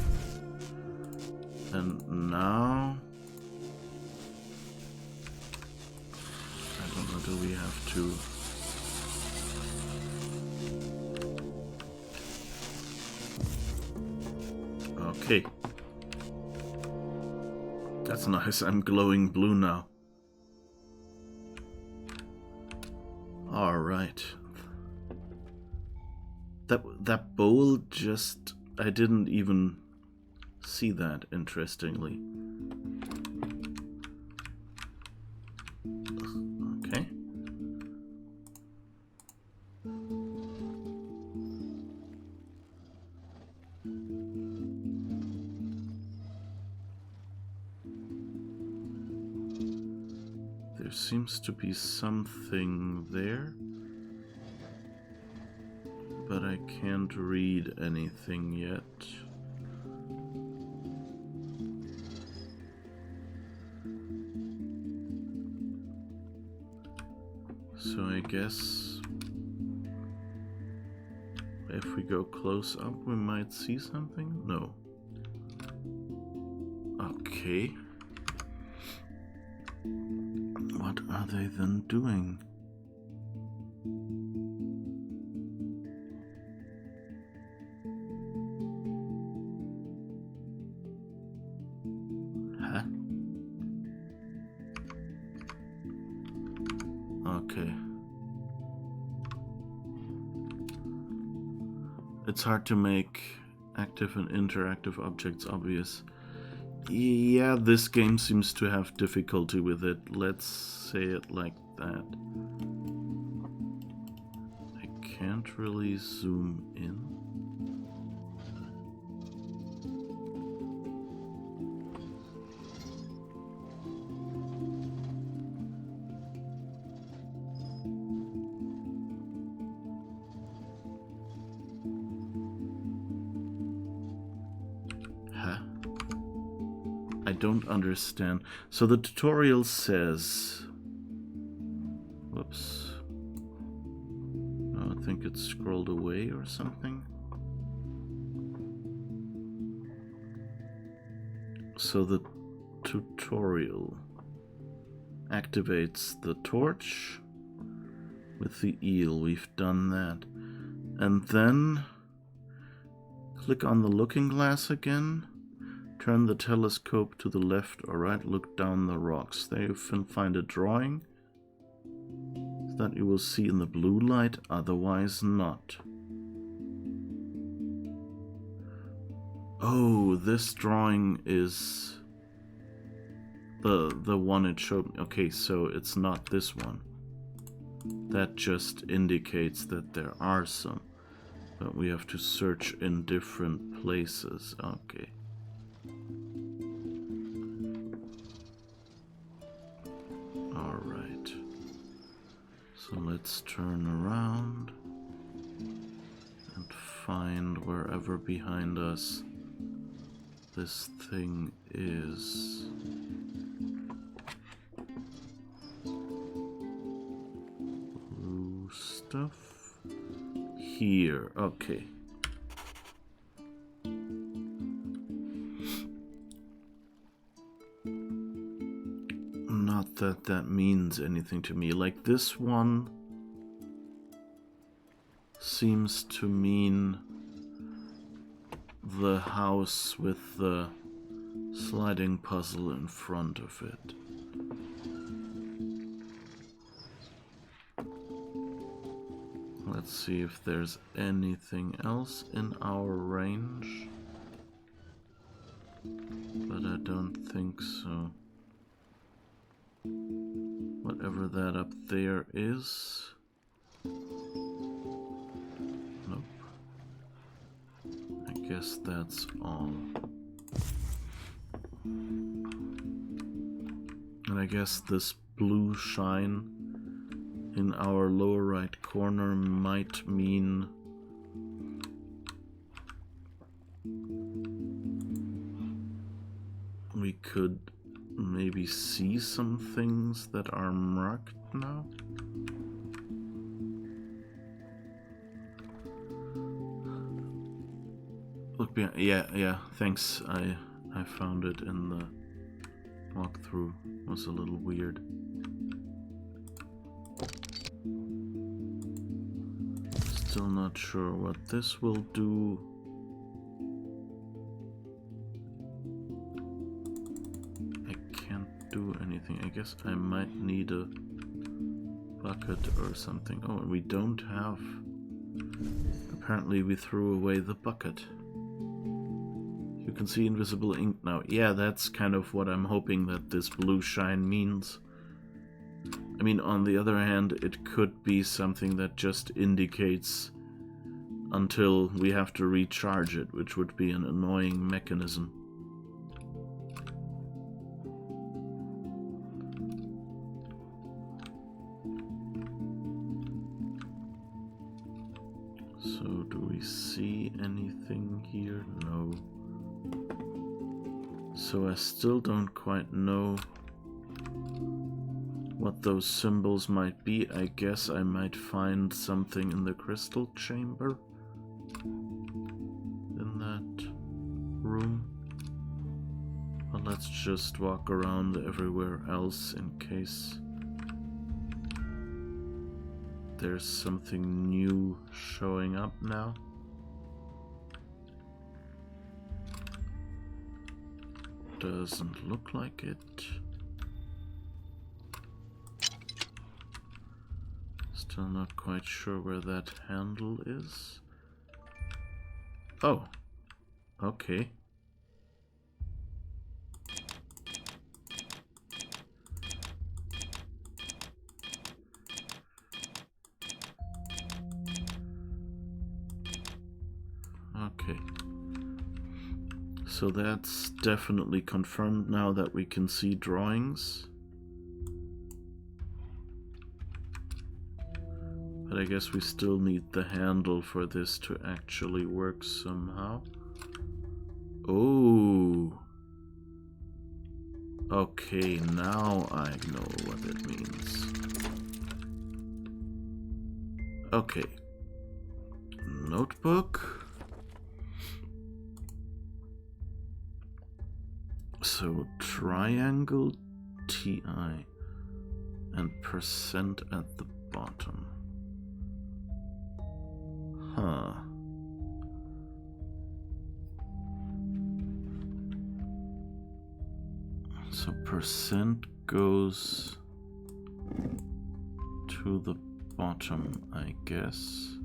Speaker 1: And now I don't know, do we have to... Okay. That's nice, I'm glowing blue now. All right. That bowl just... I didn't even see that, interestingly. Okay. There seems to be something there, but I can't read anything yet. So I guess if we go close up, we might see something? No. Okay. What are they then doing? Huh? Okay. It's hard to make active and interactive objects obvious. Yeah, this game seems to have difficulty with it. Let's say it like that. I can't really zoom in. I don't understand. So the tutorial says... Whoops. No, I think it's scrolled away or something. So the tutorial activates the torch with the eel. We've done that. And then click on the looking glass again. Turn the telescope to the left or right, look down the rocks. There you can find a drawing that you will see in the blue light, otherwise not. Oh, this drawing is the one it showed me. Okay, so it's not this one. That just indicates that there are some, but we have to search in different places. Okay. Alright, so let's turn around and find wherever behind us this thing is. Blue stuff here. Okay. Not that that means anything to me. Like this one seems to mean the house with the sliding puzzle in front of it. Let's see if there's anything else in our range, but I don't think so. Whatever that up there is. Nope. I guess that's all. And I guess this blue shine in our lower right corner might mean we could maybe see some things that are marked now. Look behind. Yeah, thanks. I found it in the walkthrough. It was a little weird. Still not sure what this will do. I can't do anything. I guess I might need a bucket or something. Oh, and we don't have... Apparently we threw away the bucket. You can see invisible ink now. Yeah, that's kind of what I'm hoping that this blue shine means. I mean, on the other hand, it could be something that just indicates until we have to recharge it, which would be an annoying mechanism. So, do we see anything here? No. So I still don't quite know what those symbols might be. I guess I might find something in the crystal chamber in that room. But let's just walk around everywhere else in case there's something new showing up now. Doesn't look like it. Still not quite sure where that handle is. Oh, okay. Okay. So that's definitely confirmed now that we can see drawings. But I guess we still need the handle for this to actually work somehow. Oh. Okay, now I know what it means. Okay. Notebook. So triangle TI and percent at the bottom. Huh. So percent goes to the bottom, I guess.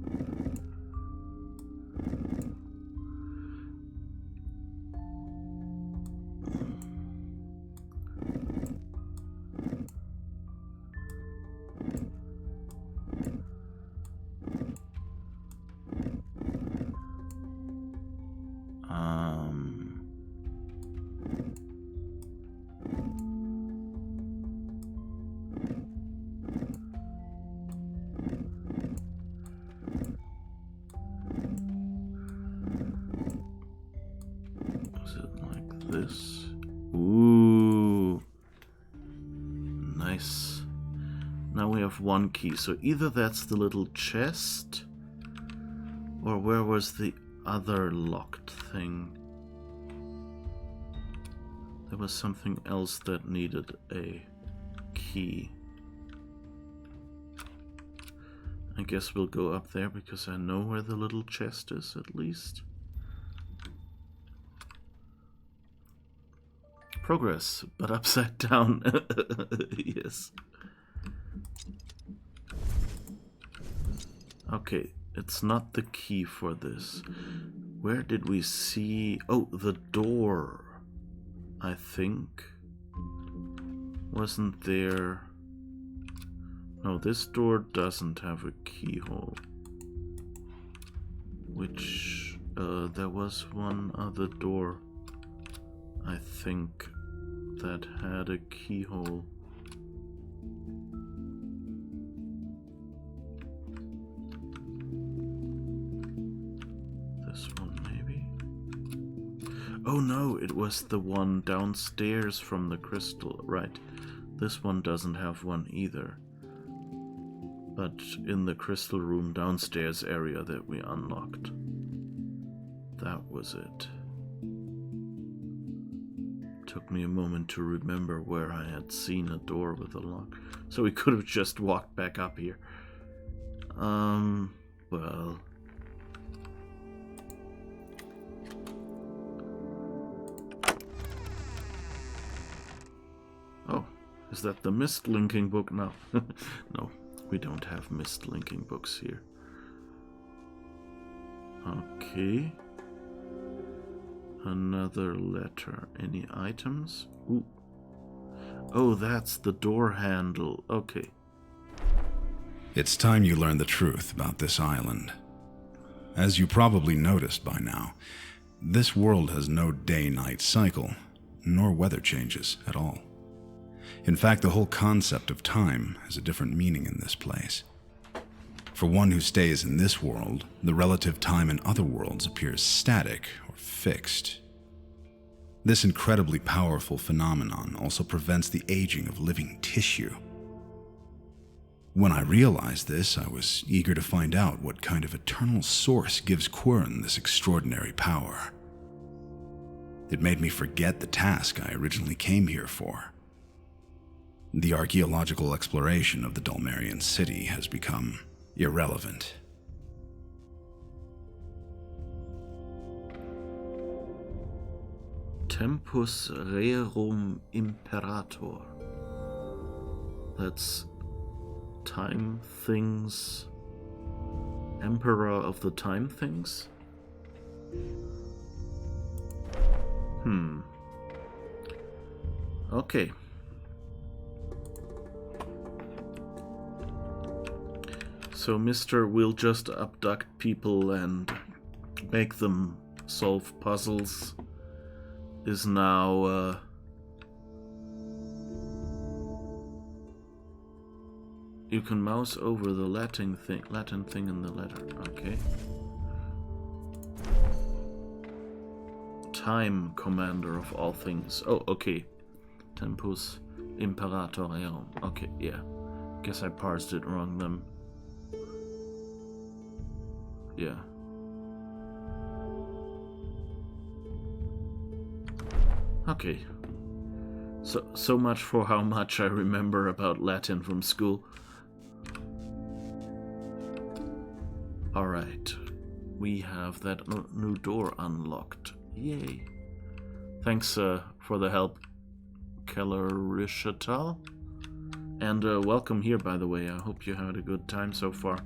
Speaker 1: Is it like this? Ooh. Nice. Now we have one key. So either that's the little chest, or where was the other locked thing? There was something else that needed a key. I guess we'll go up there because I know where the little chest is, at least. Progress, but upside down. Yes. Okay, it's not the key for this. Where did we see... Oh, the door, I think. Wasn't there... No, this door doesn't have a keyhole. Which... there was one other door, I think, that had a keyhole. This one, maybe? Oh no, it was the one downstairs from the crystal. Right. This one doesn't have one either. But in the crystal room downstairs area that we unlocked. That was it. Took me a moment to remember where I had seen a door with a lock. So we could have just walked back up here. Well... Oh, is that the mist linking book now? No, We don't have missed linking books here. Okay. Another letter. Any items? Ooh. Oh, that's the door handle. Okay.
Speaker 2: It's time you learn the truth about this island. As you probably noticed by now, this world has no day-night cycle, nor weather changes at all. In fact, the whole concept of time has a different meaning in this place. For one who stays in this world, the relative time in other worlds appears static or fixed. This incredibly powerful phenomenon also prevents the aging of living tissue. When I realized this, I was eager to find out what kind of eternal source gives Quern this extraordinary power. It made me forget the task I originally came here for. The archaeological exploration of the Dulmerian city has become irrelevant.
Speaker 1: Tempus rerum imperator. That's time things. Emperor of the time things? Okay. So Mr. will just abduct people and make them solve puzzles is now you can mouse over the Latin thing in the letter. Okay. Time commander of all things. Oh, okay. Tempus imperatorium. Okay, yeah. Guess I parsed it wrong then. Yeah. Okay. So much for how much I remember about Latin from school. Alright. We have that new door unlocked. Yay. Thanks for the help, Kellerishatal. And welcome here, by the way. I hope you had a good time so far.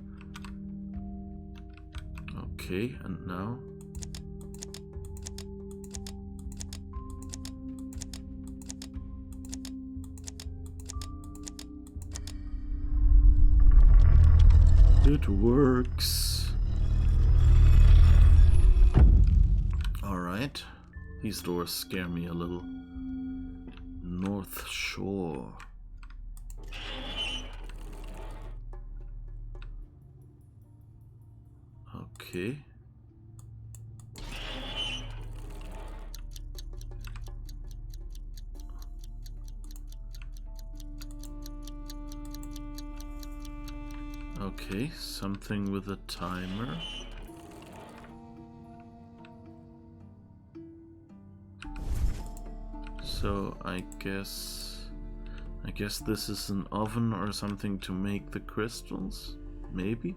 Speaker 1: Okay, and now... it works. Alright. These doors scare me a little. North Shore. Okay. Okay, something with a timer. So I guess this is an oven or something to make the crystals? Maybe?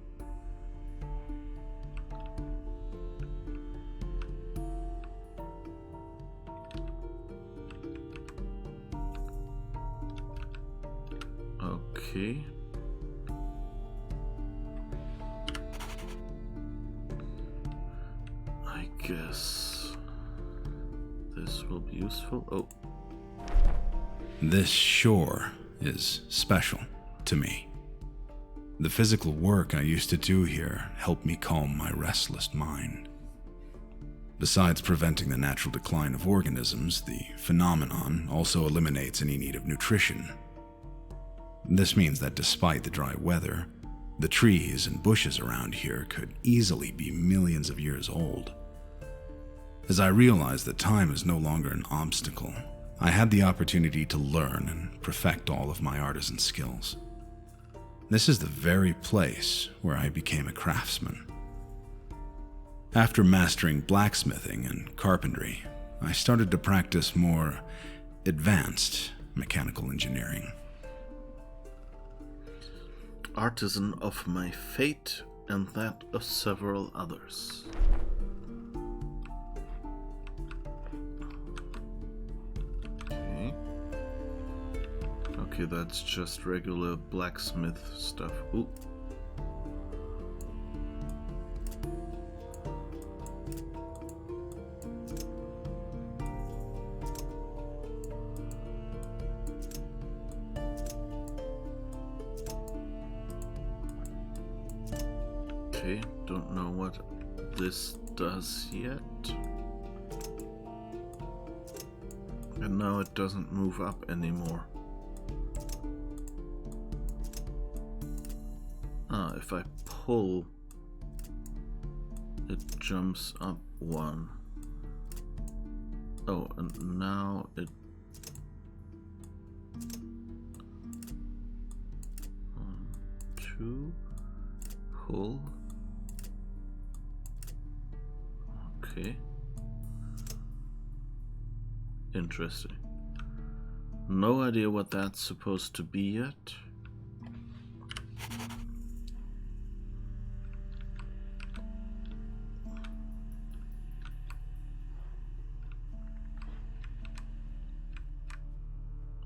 Speaker 1: Okay. I guess this will be useful. Oh.
Speaker 2: This shore is special to me. The physical work I used to do here helped me calm my restless mind. Besides preventing the natural decline of organisms, the phenomenon also eliminates any need of nutrition. This means that despite the dry weather, the trees and bushes around here could easily be millions of years old. As I realized that time is no longer an obstacle, I had the opportunity to learn and perfect all of my artisan skills. This is the very place where I became a craftsman. After mastering blacksmithing and carpentry, I started to practice more advanced mechanical engineering.
Speaker 1: Artisan of my fate and that of several others. Okay, that's just regular blacksmith stuff. Ooh. Okay, don't know what this does yet. And now it doesn't move up anymore. Ah, if I pull, it jumps up one. Oh, and now it... One, two, pull. Okay. Interesting. No idea what that's supposed to be yet.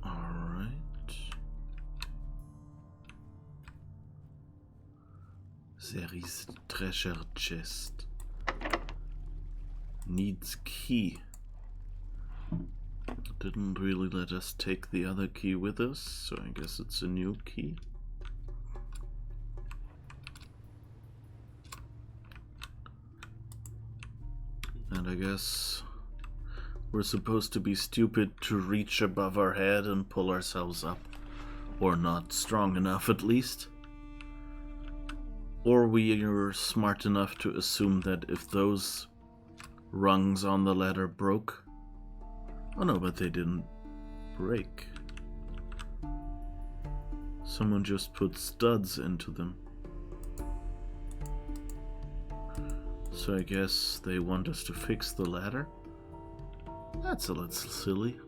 Speaker 1: Alright. There is treasure chest. Needs key. Didn't really let us take the other key with us, so I guess it's a new key. And I guess we're supposed to be stupid to reach above our head and pull ourselves up. Or not strong enough, at least. Or we are smart enough to assume that if those rungs on the ladder broke... Oh no, but they didn't break. Someone just put studs into them. So I guess they want us to fix the ladder? That's a little silly.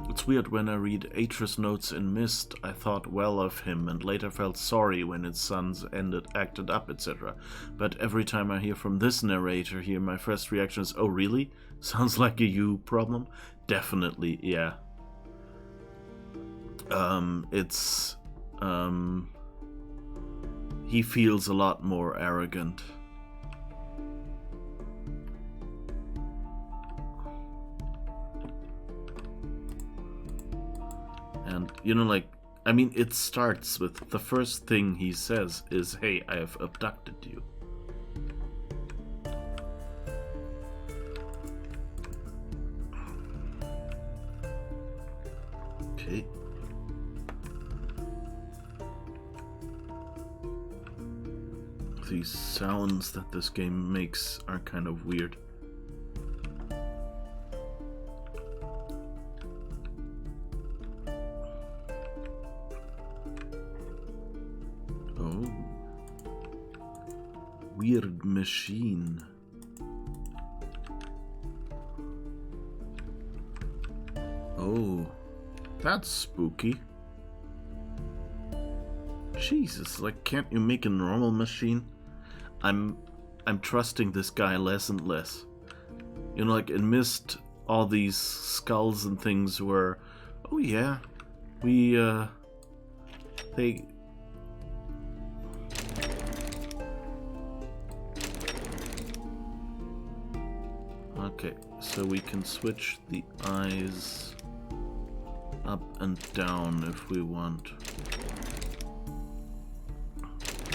Speaker 1: It's weird, when I read Atreus' notes in Mist, I thought well of him and later felt sorry when his sons acted up, etc. But every time I hear from this narrator here, my first reaction is, oh really? Sounds like a you problem? Definitely, yeah. He feels a lot more arrogant. And, you know, like, I mean, it starts with the first thing he says is, hey, I have abducted you. Okay. These sounds that this game makes are kind of weird. Oh. Weird machine. Oh. That's spooky. Jesus, like, can't you make a normal machine? I'm trusting this guy less and less. You know, like in Mist, all these skulls and things were, oh yeah, they... Okay, so we can switch the eyes up and down if we want.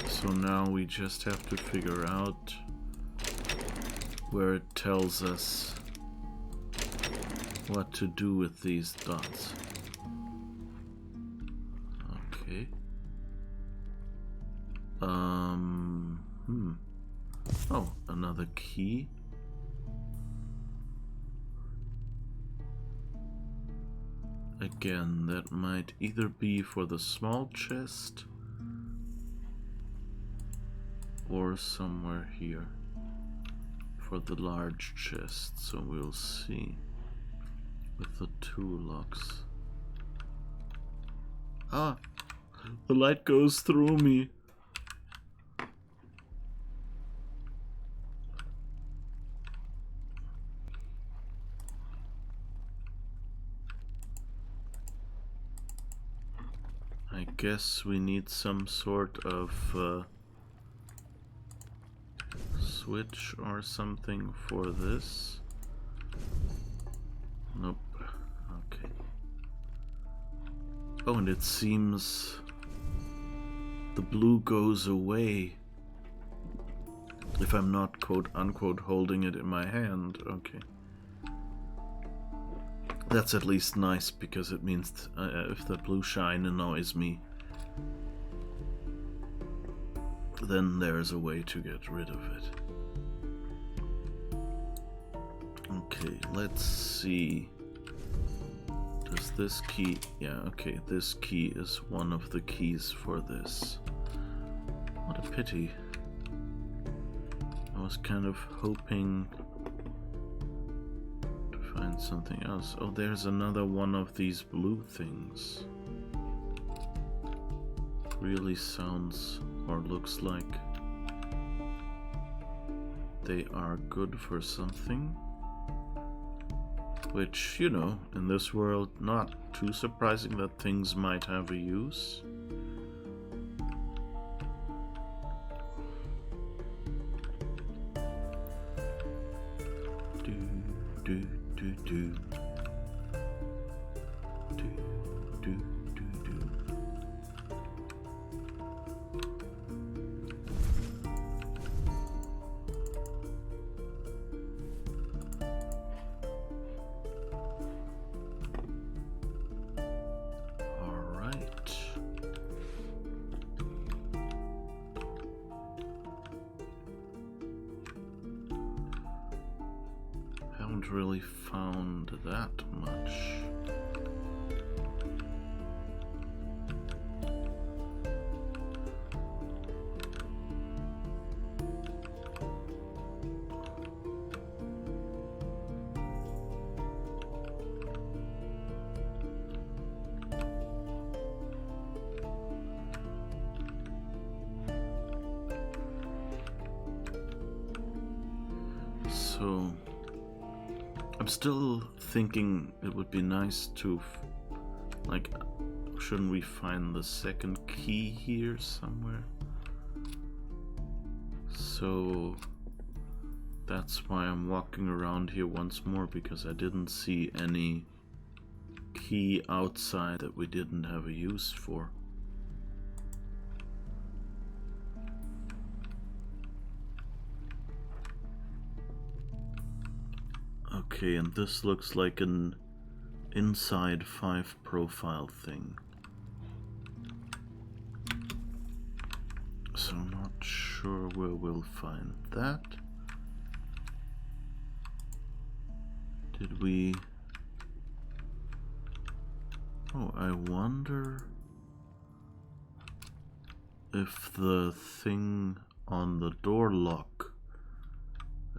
Speaker 1: So now we just have to figure out where it tells us what to do with these dots. Okay. Oh, another key. Again, that might either be for the small chest or somewhere here for the large chest, so we'll see with the two locks. Ah, the light goes through me. I guess we need some sort of switch or something for this. Nope. Okay. Oh, and it seems the blue goes away if I'm not quote unquote holding it in my hand. Okay. That's at least nice, because it means if the blue shine annoys me, then there's a way to get rid of it. Okay, let's see. Does this key... Yeah, okay, this key is one of the keys for this. What a pity. I was kind of hoping to find something else. Oh, there's another one of these blue things. Really sounds or looks like they are good for something. Which, you know, in this world, not too surprising that things might have a use. Do, do, do, do. Do, do, do, do. Really found that much. So I'm still thinking it would be nice to, like, shouldn't we find the second key here somewhere? So that's why I'm walking around here once more, because I didn't see any key outside that we didn't have a use for. Okay, and this looks like an inside 5 profile thing. So I'm not sure where we'll find that. Did we... Oh, I wonder if the thing on the door lock,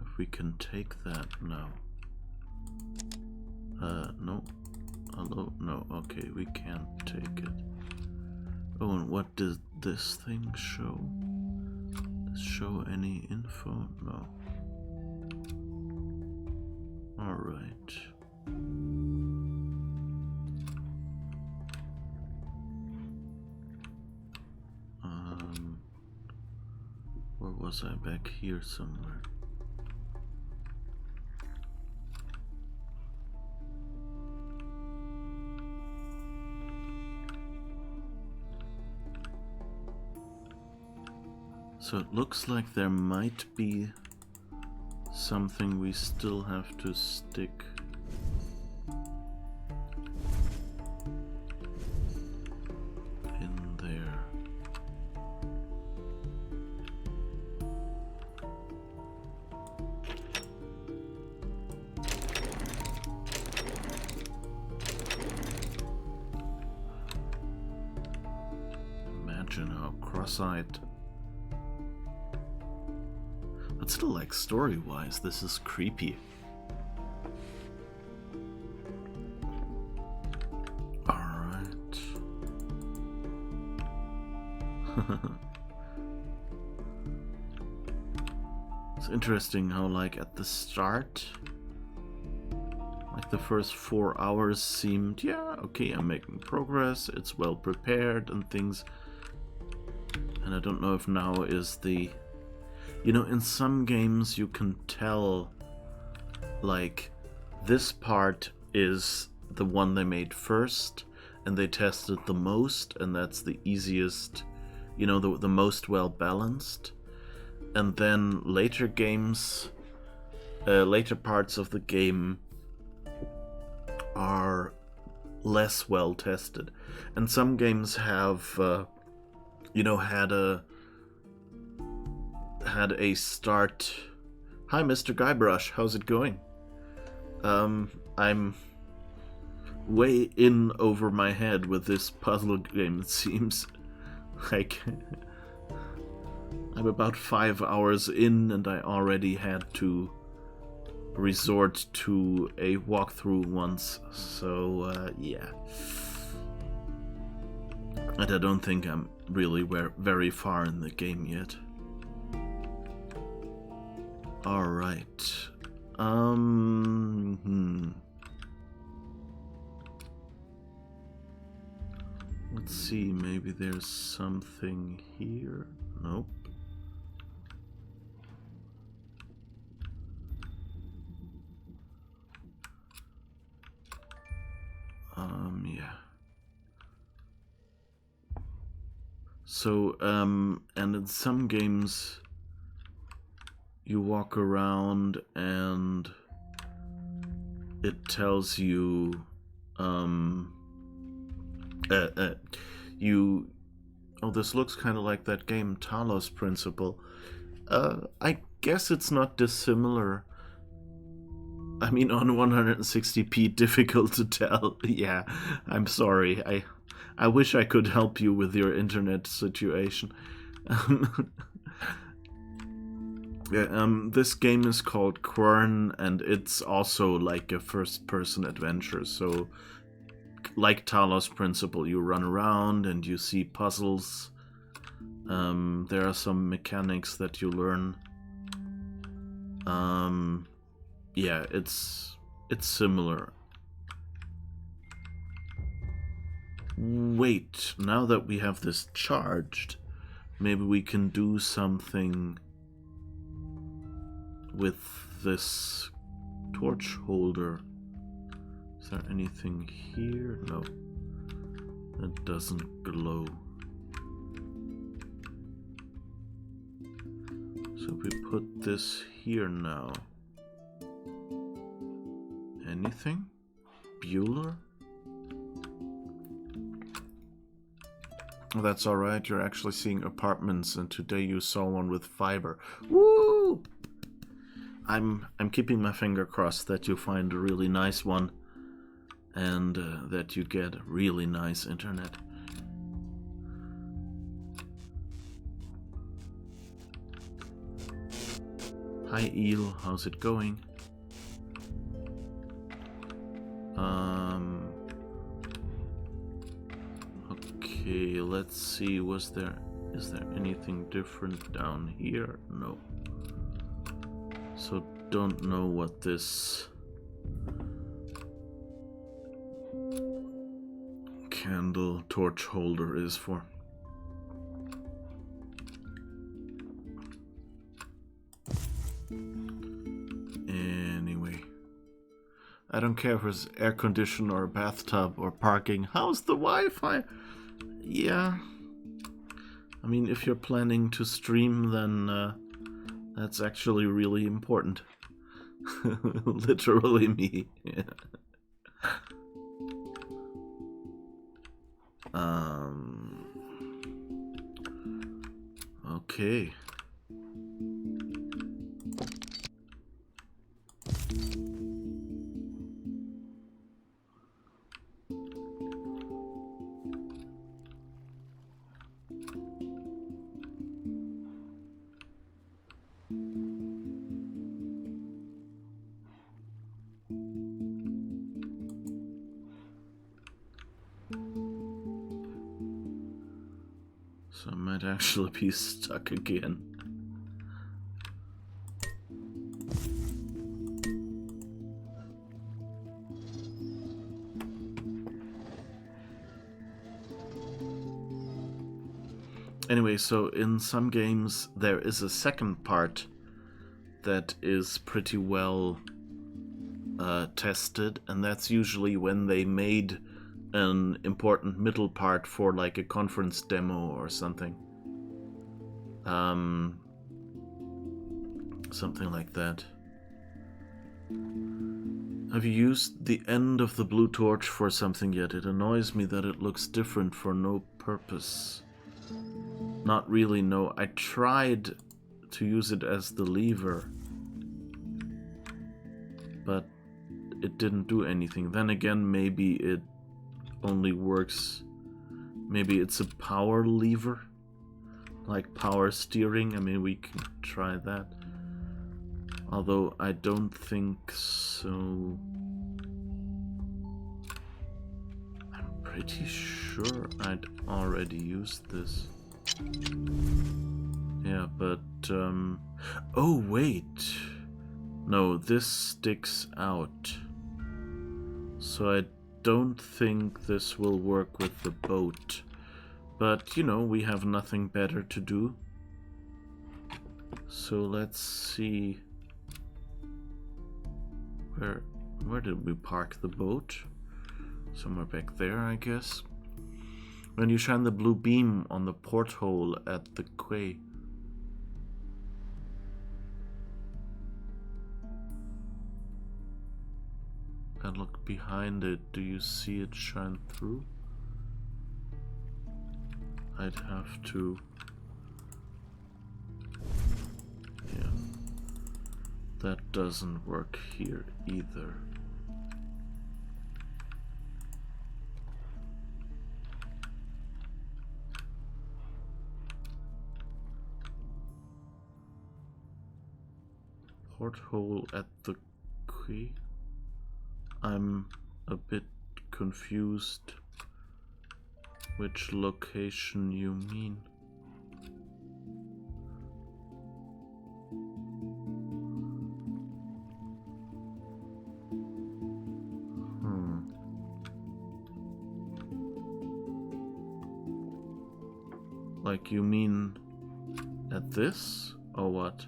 Speaker 1: if we can take that now. No. Hello? No, okay, we can't take it. Oh, and what does this thing show? Does it show any info? No. Alright. Where was I? Back here somewhere. So it looks like there might be something we still have to stick. In there. Imagine how cross-eyed. But still, like, story-wise, this is creepy. Alright. It's interesting how, like, at the start, like, like the first 4 hours seemed, yeah, okay, I'm making progress, it's well prepared and things. And I don't know if now is the... You know, in some games you can tell, like, this part is the one they made first, and they tested the most, and that's the easiest, you know, the most well-balanced. And then later games, later parts of the game are less well-tested. And some games have, you know, had a start... Hi, Mr. Guybrush, how's it going? I'm way in over my head with this puzzle game, it seems. Like, I'm about 5 hours in and I already had to resort to a walkthrough once, so, yeah. And I don't think I'm really very far in the game yet. Alright. Let's see, maybe there's something here. Nope. Yeah. So, and in some games you walk around and it tells you, oh, this looks kind of like that game, Talos Principle. I guess it's not dissimilar. I mean, on 160p, difficult to tell. Yeah, I'm sorry. I wish I could help you with your internet situation. This game is called Quern, and it's also like a first-person adventure. So, like Talos Principle, you run around and you see puzzles. There are some mechanics that you learn. Yeah, it's similar. Wait, now that we have this charged, maybe we can do something with this torch holder. Is there anything here? No. That doesn't glow. So we put this here now. Anything? Bueller? Oh, that's alright, you're actually seeing apartments, and today you saw one with fiber. Woo! I'm keeping my finger crossed that you find a really nice one, and that you get really nice internet. Hi Eel, how's it going? Okay, let's see, is there anything different down here? No. So don't know what this candle torch holder is for. Anyway, I don't care if it's air conditioner or bathtub or parking. How's the Wi-Fi? Yeah, I mean, if you're planning to stream, then that's actually really important. Literally me. Yeah. Okay. So I might actually be stuck again. Anyway, so in some games there is a second part that is pretty well tested, and that's usually when they made an important middle part for like a conference demo or something. Something like that. Have you used the end of the blue torch for something yet? It annoys me that it looks different for no purpose. Not really, no. I tried to use it as the lever, but it didn't do anything. Then again, maybe it only works. Maybe it's a power lever, like power steering. I mean, we can try that. Although I don't think so. I'm pretty sure I'd already used this. Yeah, but oh wait. No, this sticks out. So I don't think this will work with the boat. But, you know, we have nothing better to do. So let's see. Where did we park the boat? Somewhere back there, I guess. When you shine the blue beam on the porthole at the quay. And look behind it. Do you see it shine through? I'd have to... Yeah. That doesn't work here either. Porthole at the quay? I'm a bit confused which location you mean. Like, you mean at this, or what?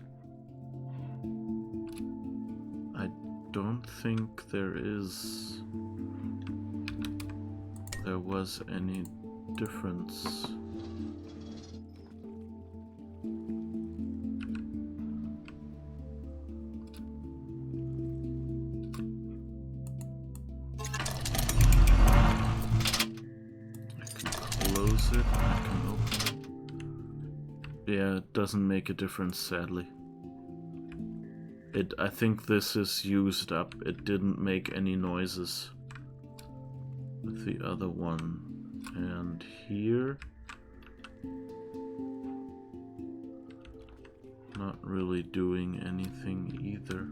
Speaker 1: I don't think there was any difference. I can close it, I can open it. Yeah, it doesn't make a difference, sadly. I think this is used up. It didn't make any noises with the other one. And here, not really doing anything either.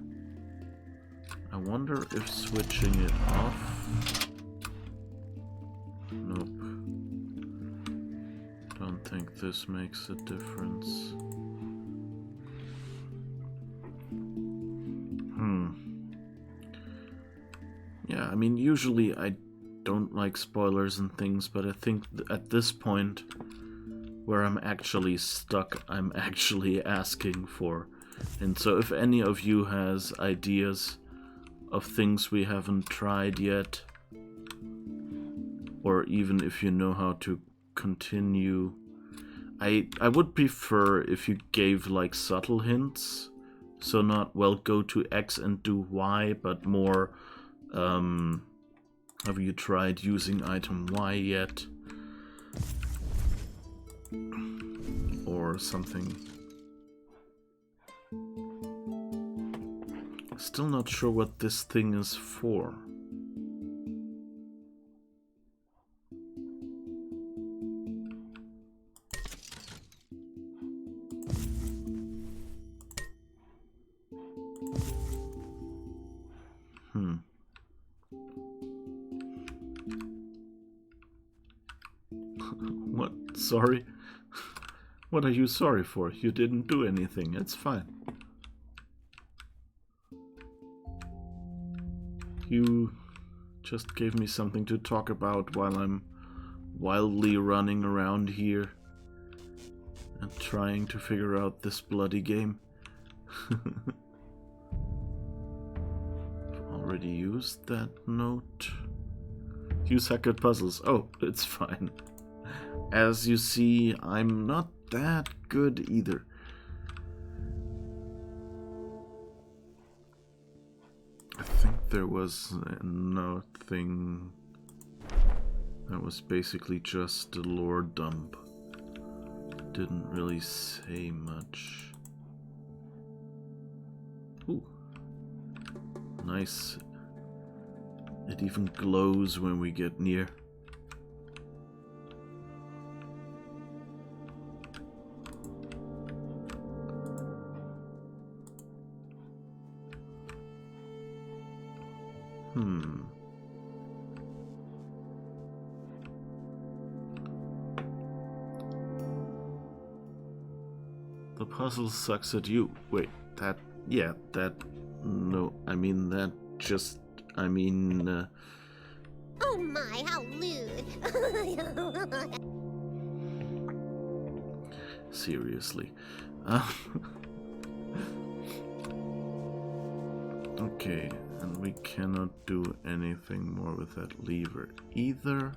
Speaker 1: I wonder if switching it off. Nope. Don't think this makes a difference. Yeah, I mean, usually I don't like spoilers and things, but I think at this point, where I'm actually stuck, I'm actually asking for. And so if any of you has ideas of things we haven't tried yet, or even if you know how to continue, I would prefer if you gave like subtle hints. So not, well, go to X and do Y, but more, have you tried using item Y yet? Or something. Still not sure what this thing is for. What? Sorry? What are you sorry for? You didn't do anything. It's fine. You just gave me something to talk about while I'm wildly running around here. and trying to figure out this bloody game. I've already used that note. Use Hackett puzzles. Oh, it's fine. As you see, I'm not that good either. I think there was another thing that was basically just a lore dump. Didn't really say much. Ooh. Nice. It even glows when we get near. The puzzle sucks at you. Wait, that... Yeah, that... No, I mean that just... I mean...
Speaker 3: Oh my, how lewd!
Speaker 1: Seriously. Okay, and we cannot do anything more with that lever either.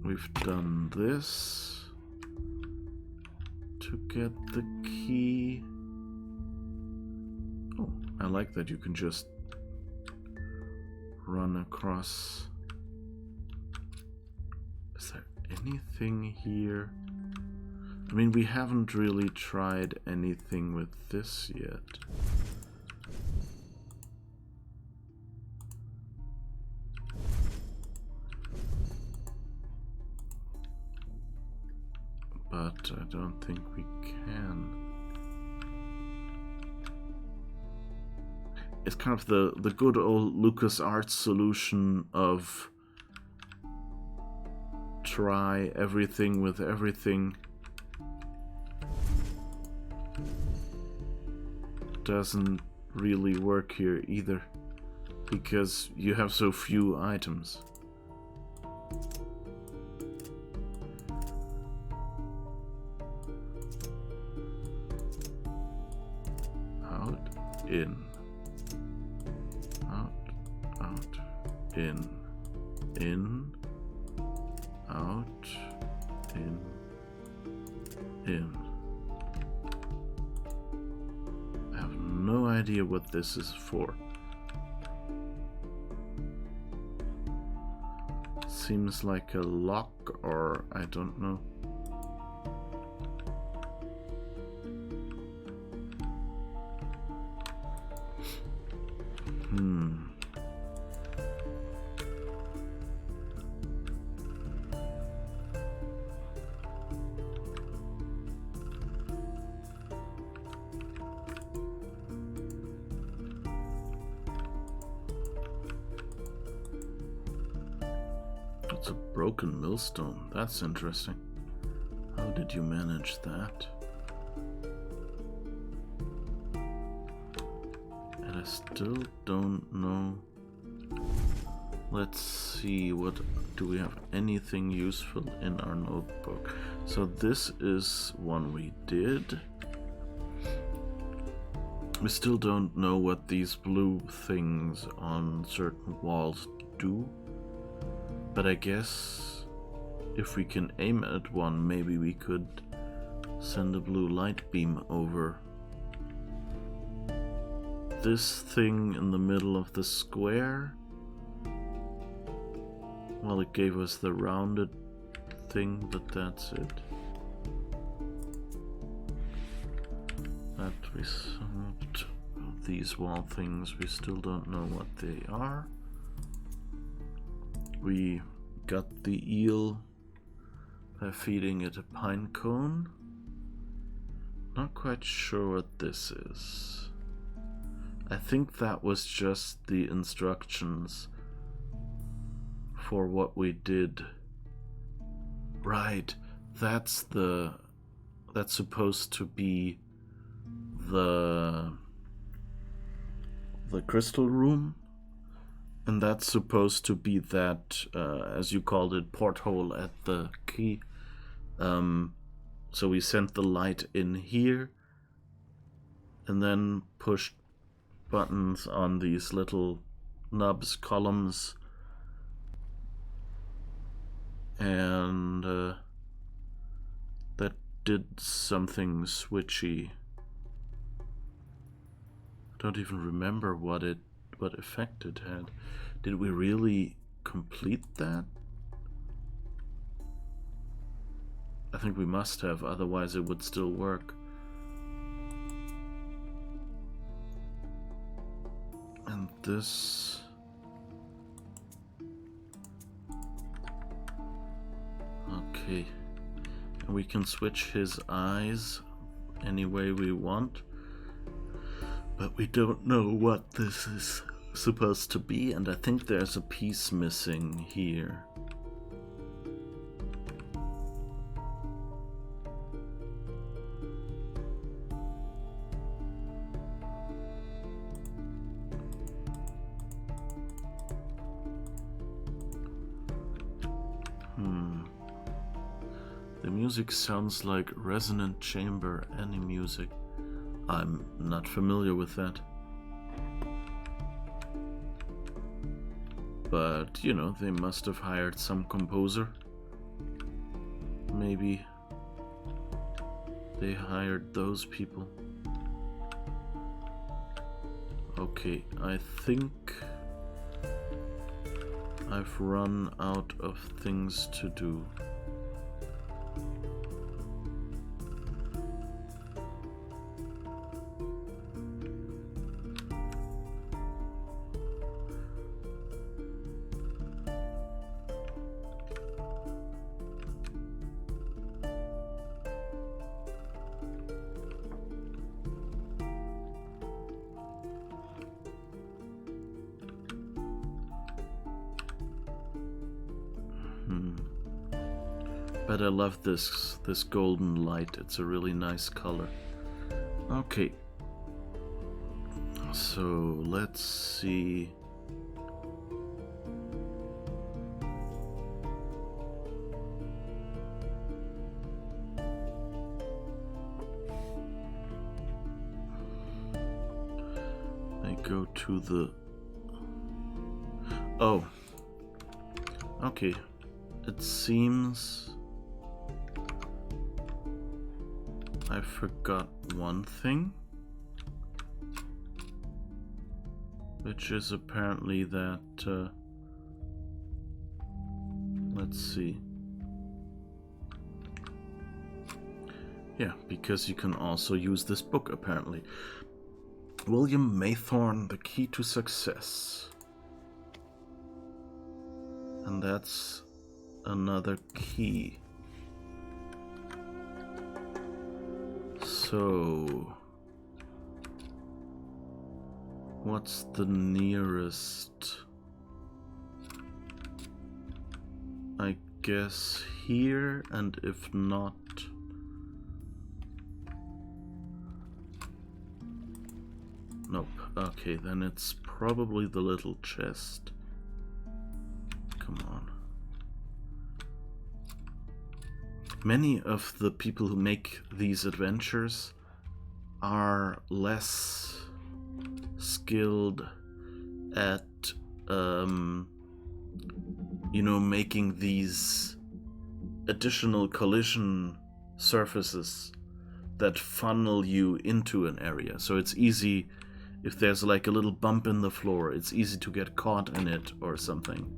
Speaker 1: We've done this to get the key. Oh, I like that you can just run across. Is there anything here? I mean, we haven't really tried anything with this yet. But I don't think we can. It's kind of the good old LucasArts solution of try everything with everything. Doesn't really work here either, because you have so few items. Out, in, out, out, in, out, in. I have no idea what this is for. Seems like a lock, or I don't know. It's a broken millstone. That's interesting. How did you manage that? And I still don't know. Let's see, what do we have anything useful in our notebook? So this is one we did. We still don't know what these blue things on certain walls do. But I guess if we can aim at one, maybe we could send a blue light beam over. This thing in the middle of the square, well, it gave us the rounded thing, but that's it. That we solved. These wall things, we still don't know what they are. We got the eel by feeding it a pine cone. Not quite sure what this is. I think that was just the instructions for what we did. Right, that's supposed to be the crystal room. And that's supposed to be that, as you called it, porthole at the key. So we sent the light in here and then pushed buttons on these little nubs, columns, and that did something switchy. I don't even remember what effect it had. Did we really complete that? I think we must have, otherwise it would still work. And this... Okay. And we can switch his eyes any way we want. But we don't know what this is supposed to be, and I think there's a piece missing here. The music sounds like resonant chamber any music. I'm not familiar with that. But, you know, they must have hired some composer. Maybe they hired those people. Okay, I think I've run out of things to do. But I love this golden light. It's a really nice color. Okay. So let's see. I go to the... Oh. Okay. It seems I forgot one thing, which is apparently that, let's see. Yeah, because you can also use this book, apparently. William Maythorne, The Key to Success. And that's another key. So, what's the nearest? I guess here, and if not... Nope. Okay, then it's probably the little chest. Come on. Many of the people who make these adventures are less skilled at, you know, making these additional collision surfaces that funnel you into an area. So it's easy, if there's like a little bump in the floor, it's easy to get caught in it or something.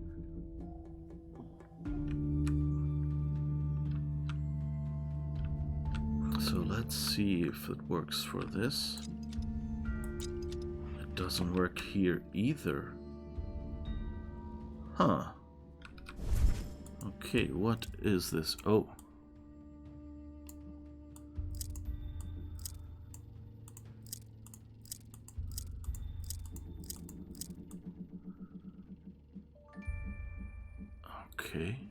Speaker 1: So let's see if it works for this. It doesn't work here either. Huh. Okay, what is this? Oh. Okay.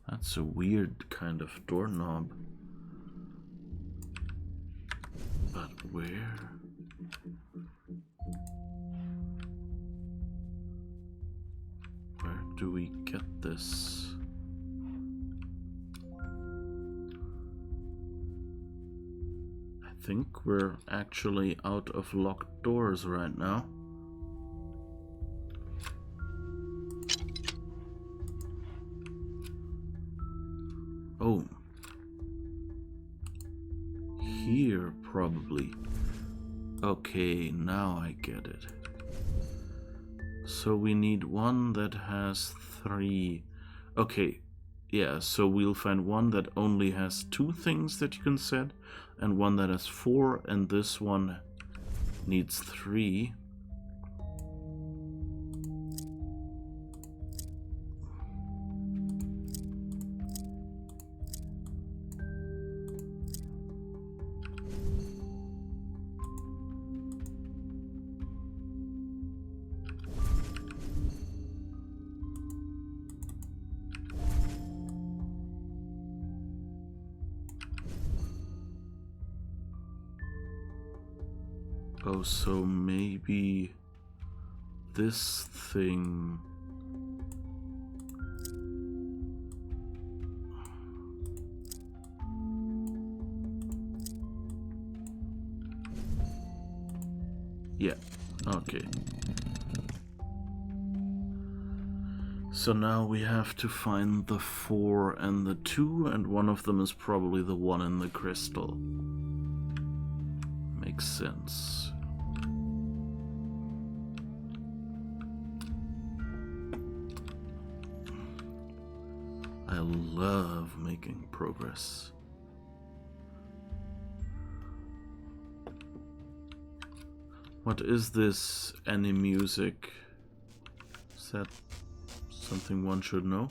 Speaker 1: That's a weird kind of doorknob. But where? do we get this? I think we're actually out of locked doors right now. Oh. Here, probably. Okay, now I get it. So we need one that has 3. Okay, yeah, so we'll find one that only has 2 things that you can set, and one that has 4, and this one needs 3. Oh, so maybe this thing... Yeah, okay. So now we have to find the 4 and the 2, and one of them is probably the one in the crystal. Makes sense. I love making progress. What is this any music? Is that something one should know?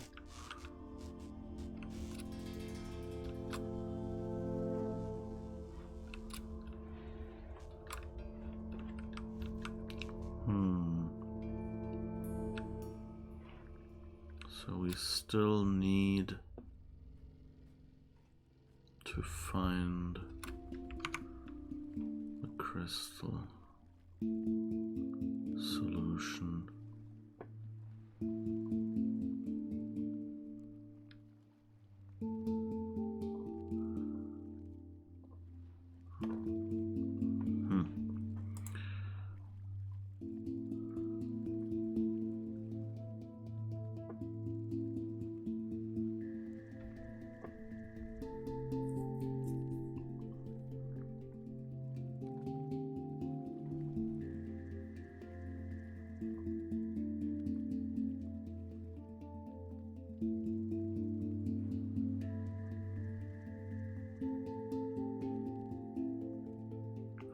Speaker 1: So we still need to find the crystal solution.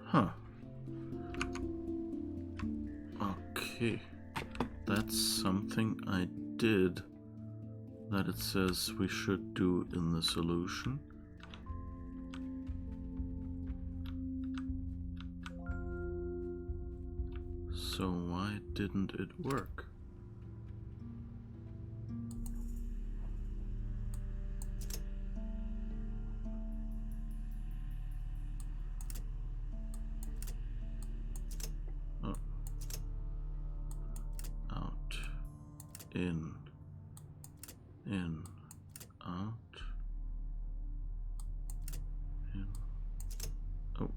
Speaker 1: Huh. Okay. That's something I did that it says we should do in the solution. So why didn't it work? In, out, in, oh.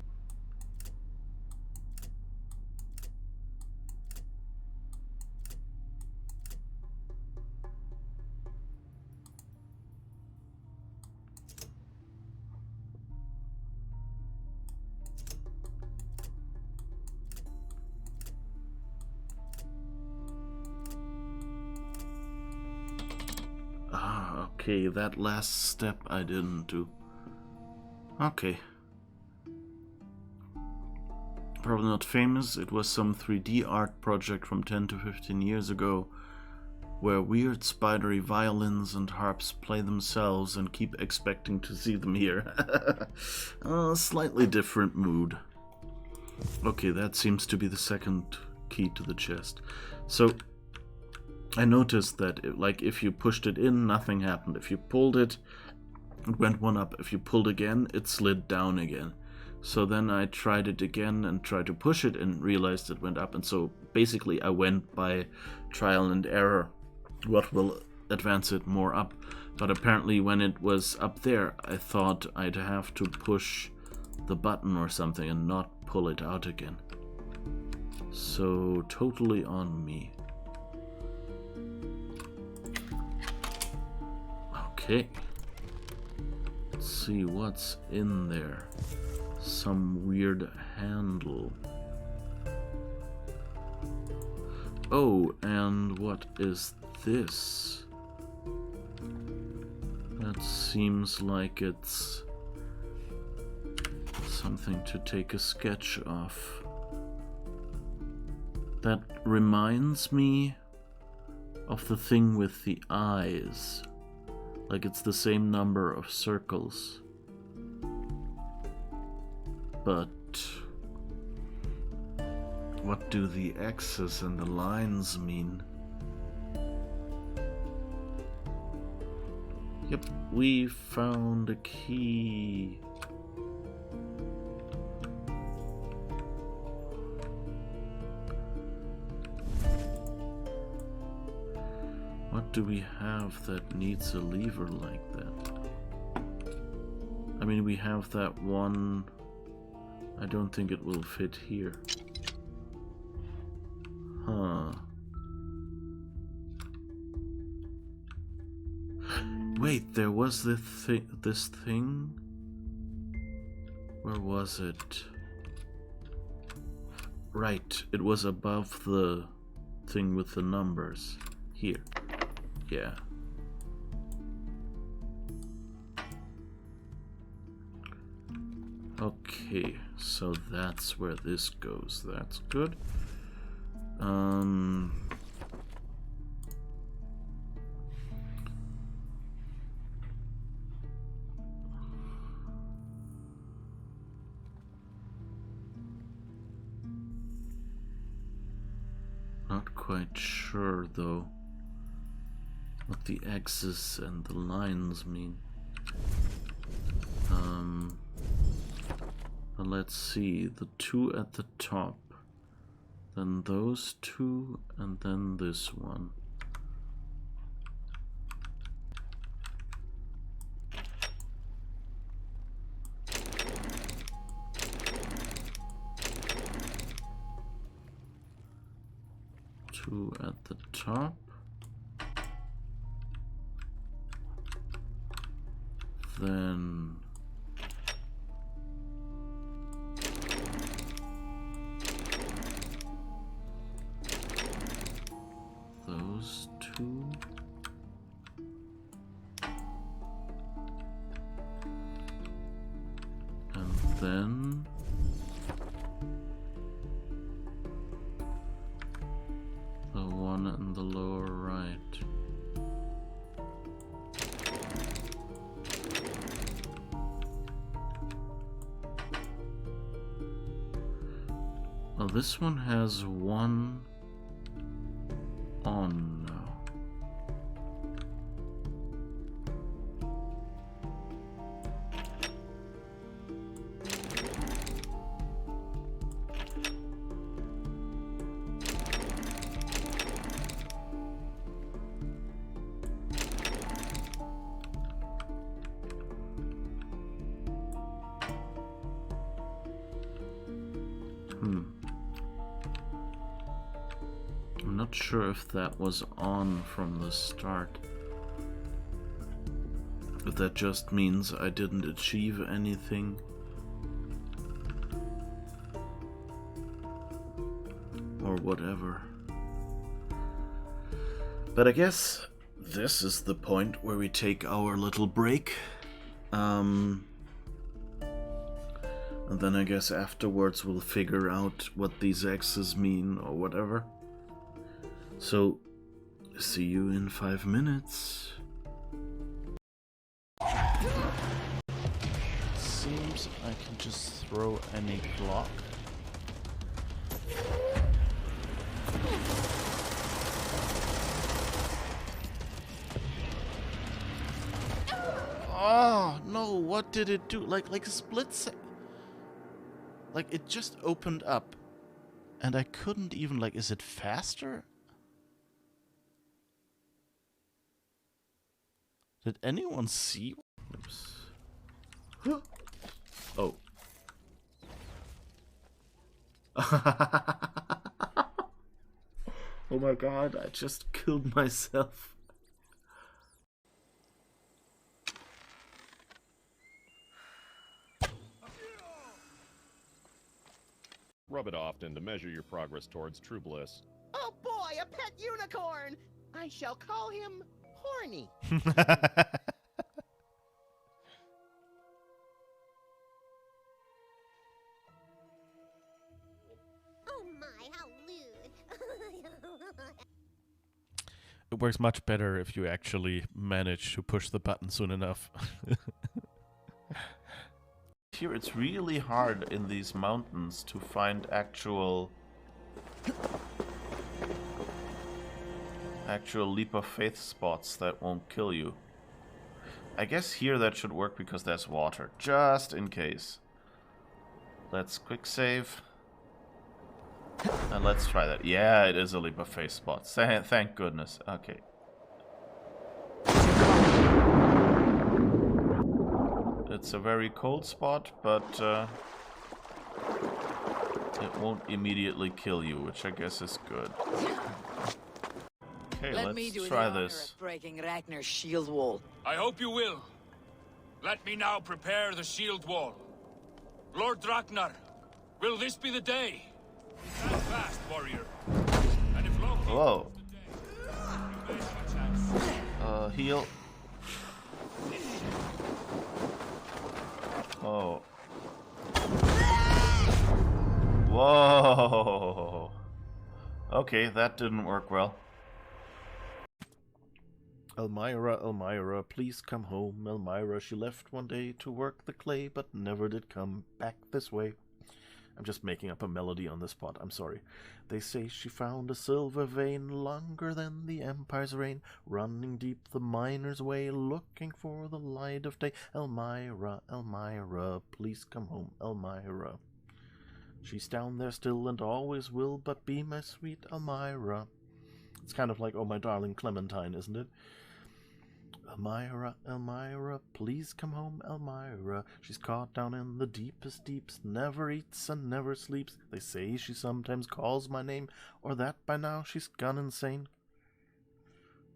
Speaker 1: Okay, that last step I didn't do. Okay. Probably not famous. It was some 3D art project from 10 to 15 years ago, where weird spidery violins and harps play themselves and keep expecting to see them here. Slightly different mood. Okay, that seems to be the second key to the chest. So I noticed that, if you pushed it in, nothing happened. If you pulled it, it went one up. If you pulled again, it slid down again. So then I tried it again and tried to push it and realized it went up. And so basically I went by trial and error. what will advance it more up. But apparently when it was up there, I thought I'd have to push the button or something and not pull it out again. So totally on me. Okay. Let's see what's in there. Some weird handle. Oh, and what is this? That seems like it's something to take a sketch of. That reminds me of the thing with the eyes. Like it's the same number of circles. But what do the X's and the lines mean? Yep, we found a key. What do we have that needs a lever like that? I mean, we have that one. I don't think it will fit here. Huh. Wait, there was this thing? Where was it? Right, it was above the thing with the numbers. Here. Yeah. Okay, so that's where this goes. That's good. Not quite sure though what the X's and the lines mean. But let's see, the two at the top, then those two, and then this one. Two at the top. Then those two. And then the one in the lower right. Well, this one has one on now. I'm not sure if that was on from the start. If that just means I didn't achieve anything. Or whatever. But I guess this is the point where we take our little break. And then I guess afterwards we'll figure out what these X's mean or whatever. So, see you in 5 minutes. Seems I can just throw any block. Oh, no, what did it do? Like a split second. Like, it just opened up. And I couldn't even, is it faster? Did anyone see? Oops. Oh. Oh my god, I just killed myself.
Speaker 4: Rub it often to measure your progress towards true bliss.
Speaker 5: Oh boy, a pet unicorn! I shall call him Horny.
Speaker 3: Oh my, how lewd.
Speaker 6: It works much better if you actually manage to push the button soon enough.
Speaker 1: Here it's really hard in these mountains to find actual leap of faith spots that won't kill you. I guess here that should work because there's water, just in case. Let's quick save. And let's try that. Yeah, it is a leap of faith spot. Thank goodness. Okay. It's a very cold spot, but it won't immediately kill you, which I guess is good. Okay, let's try this.
Speaker 7: Breaking Ragnar's shield wall.
Speaker 8: I hope you will. Let me now prepare the shield wall. Lord Ragnar, will this be the day? Stand fast, warrior. And if Loki
Speaker 1: Whoa. Heal. Oh. Whoa. Okay, that didn't work well. Elmira, please come home. Elmira, she left one day to work the clay, but never did come back this way. I'm just making up a melody on the spot, I'm sorry. They say she found a silver vein longer than the Empire's reign, running deep the miner's way, looking for the light of day. Elmira, Elmira, please come home, Elmira. She's down there still and always will, but be my sweet Elmira. It's kind of like Oh My Darling Clementine, isn't it? Elmira, Elmira, please come home, Elmira. She's caught down in the deepest deeps, never eats and never sleeps. They say she sometimes calls my name, or that by now she's gone insane.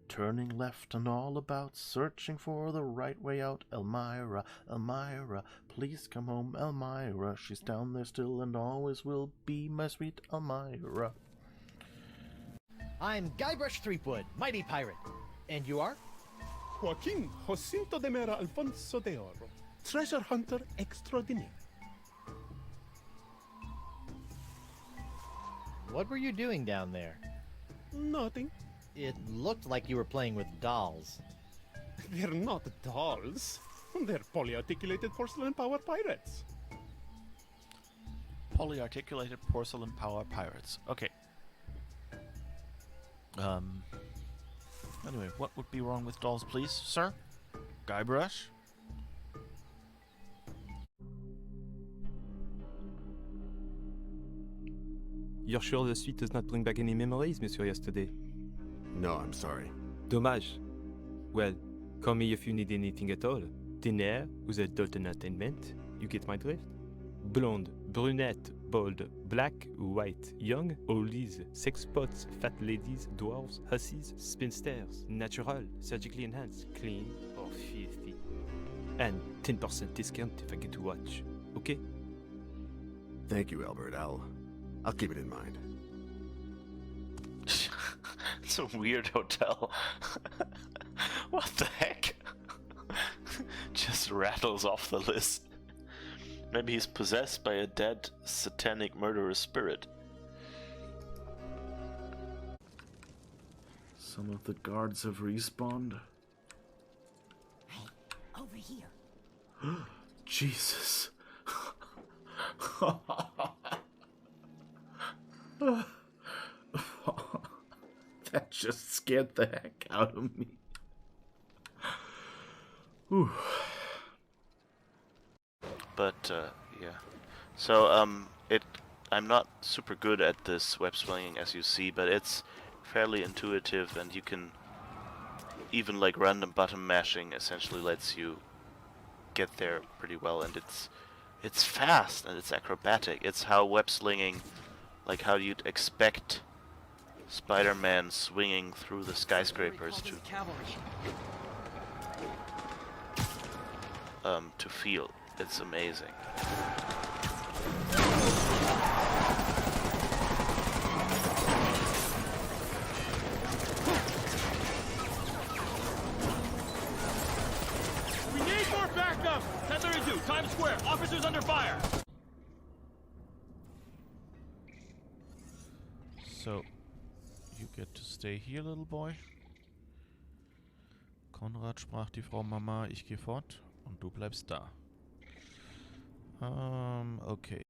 Speaker 1: Turning left and all about, searching for the right way out. Elmira, Elmira, please come home, Elmira. She's down there still and always will be my sweet Elmira.
Speaker 9: I'm Guybrush Threepwood, mighty pirate. And you are?
Speaker 10: Joaquin Jacinto de Mera Alfonso de Oro, treasure hunter extraordinaire.
Speaker 9: What were you doing down there?
Speaker 10: Nothing.
Speaker 9: It looked like you were playing with dolls.
Speaker 10: They're not dolls. They're polyarticulated porcelain power pirates.
Speaker 6: Polyarticulated porcelain power pirates. Okay. Anyway, what would be wrong with dolls, please, sir? Guybrush?
Speaker 11: You're sure the suite does not bring back any memories, Monsieur Yesterday?
Speaker 12: No, I'm sorry.
Speaker 11: Dommage. Well, call me if you need anything at all. Dinner with adult entertainment. You get my drift? Blonde, brunette, bold, black, white, young, oldies, sex spots, fat ladies, dwarves, hussies, spinsters, natural, surgically enhanced, clean, or filthy. And 10% discount if I get to watch. Okay?
Speaker 12: Thank you, Albert. I'll keep it in mind.
Speaker 1: It's a weird hotel. What the heck? Just rattles off the list. Maybe he's possessed by a dead, satanic murderous spirit. Some of the guards have respawned.
Speaker 7: Hey, over here.
Speaker 1: Jesus. That just scared the heck out of me. Whew. But yeah, so I'm not super good at this web swinging, as you see, but it's fairly intuitive, and you can even like random button mashing essentially lets you get there pretty well, and it's fast and it's acrobatic. It's how web slinging, like how you'd expect Spider-Man swinging through the skyscrapers to feel. It's amazing.
Speaker 8: We need more backup! 1032, Times Square, officers under fire!
Speaker 6: So, you get to stay here, little boy. Konrad, sprach die Frau Mama, ich gehe fort und du bleibst da. Okay.